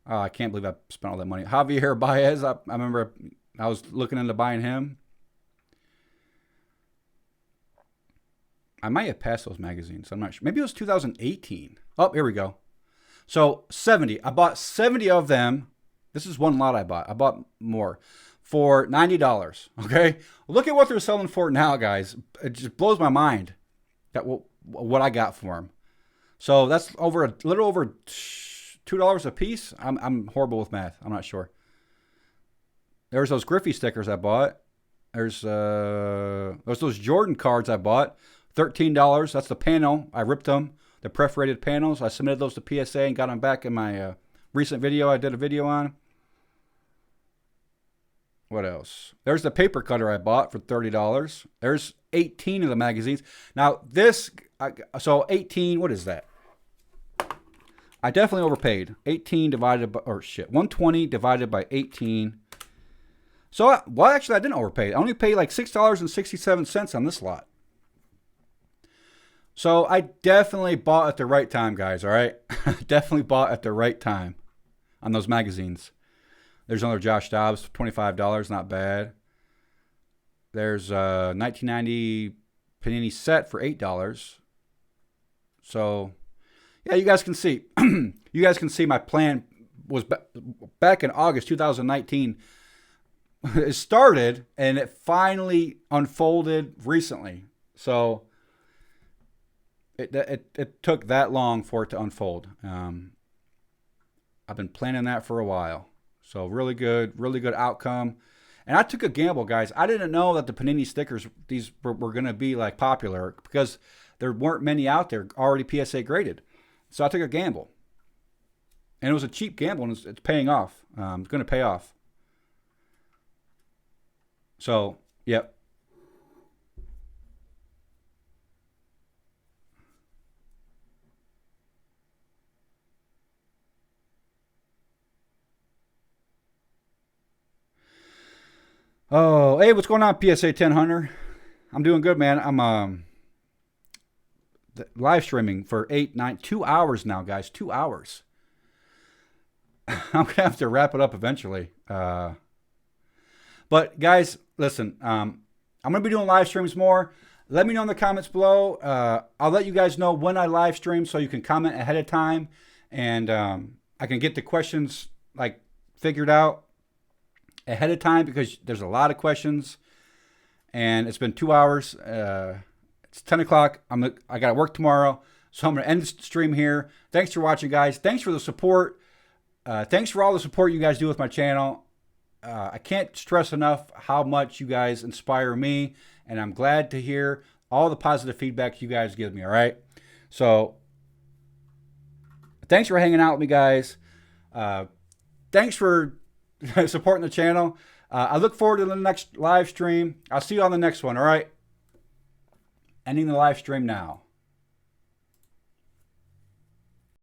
Oh, I can't believe I spent all that money. Javier Baez, I remember I was looking into buying him. I might have passed those magazines. I'm not sure. Maybe it was 2018. Oh, here we go. So 70. I bought 70 of them. This is one lot I bought. I bought more for $90. Okay. Look at what they're selling for now, guys. It just blows my mind that what I got for them. So that's over a little over $2 a piece. I'm horrible with math. I'm not sure. There's those Griffey stickers I bought. There's those Jordan cards I bought. $13. That's the panel. I ripped them. The perforated panels. I submitted those to PSA and got them back in my recent video I did a video on. What else? There's the paper cutter I bought for $30. There's 18 of the magazines. Now this, so 18, what is that? I definitely overpaid. 18 divided by, 120 divided by 18. So, well, actually, I didn't overpay. I only paid like $6.67 on this lot. So, I definitely bought at the right time, guys, all right? Definitely bought at the right time on those magazines. There's another Josh Dobbs, $25, not bad. There's a 1990 Panini set for $8. So, yeah, you guys can see. You guys can see my plan was back in August 2019. It started, and it finally unfolded recently. So, it took that long for it to unfold. I've been planning that for a while. So really good outcome. And I took a gamble, guys. I didn't know that the Panini stickers, these were going to be like popular because there weren't many out there already PSA graded. So I took a gamble. And it was a cheap gamble, and it's paying off. It's going to pay off. So, yep. Oh, hey, what's going on, PSA 10 Hunter? I'm doing good, man. I'm live streaming for 2 hours now, guys. 2 hours. I'm going to have to wrap it up eventually. But, guys, listen, I'm going to be doing live streams more. Let me know in the comments below. I'll let you guys know when I live stream so you can comment ahead of time. And I can get the questions, like, figured out ahead of time because there's a lot of questions. And it's been 2 hours. It's 10 o'clock. I got to work tomorrow. So I'm going to end the stream here. Thanks for watching, guys. Thanks for the support. Thanks for all the support you guys do with my channel. I can't stress enough how much you guys inspire me, and I'm glad to hear all the positive feedback you guys give me, all right? So thanks for hanging out with me, guys. Thanks for supporting the channel. I look forward to the next live stream. I'll see you on the next one, all right? Ending the live stream now.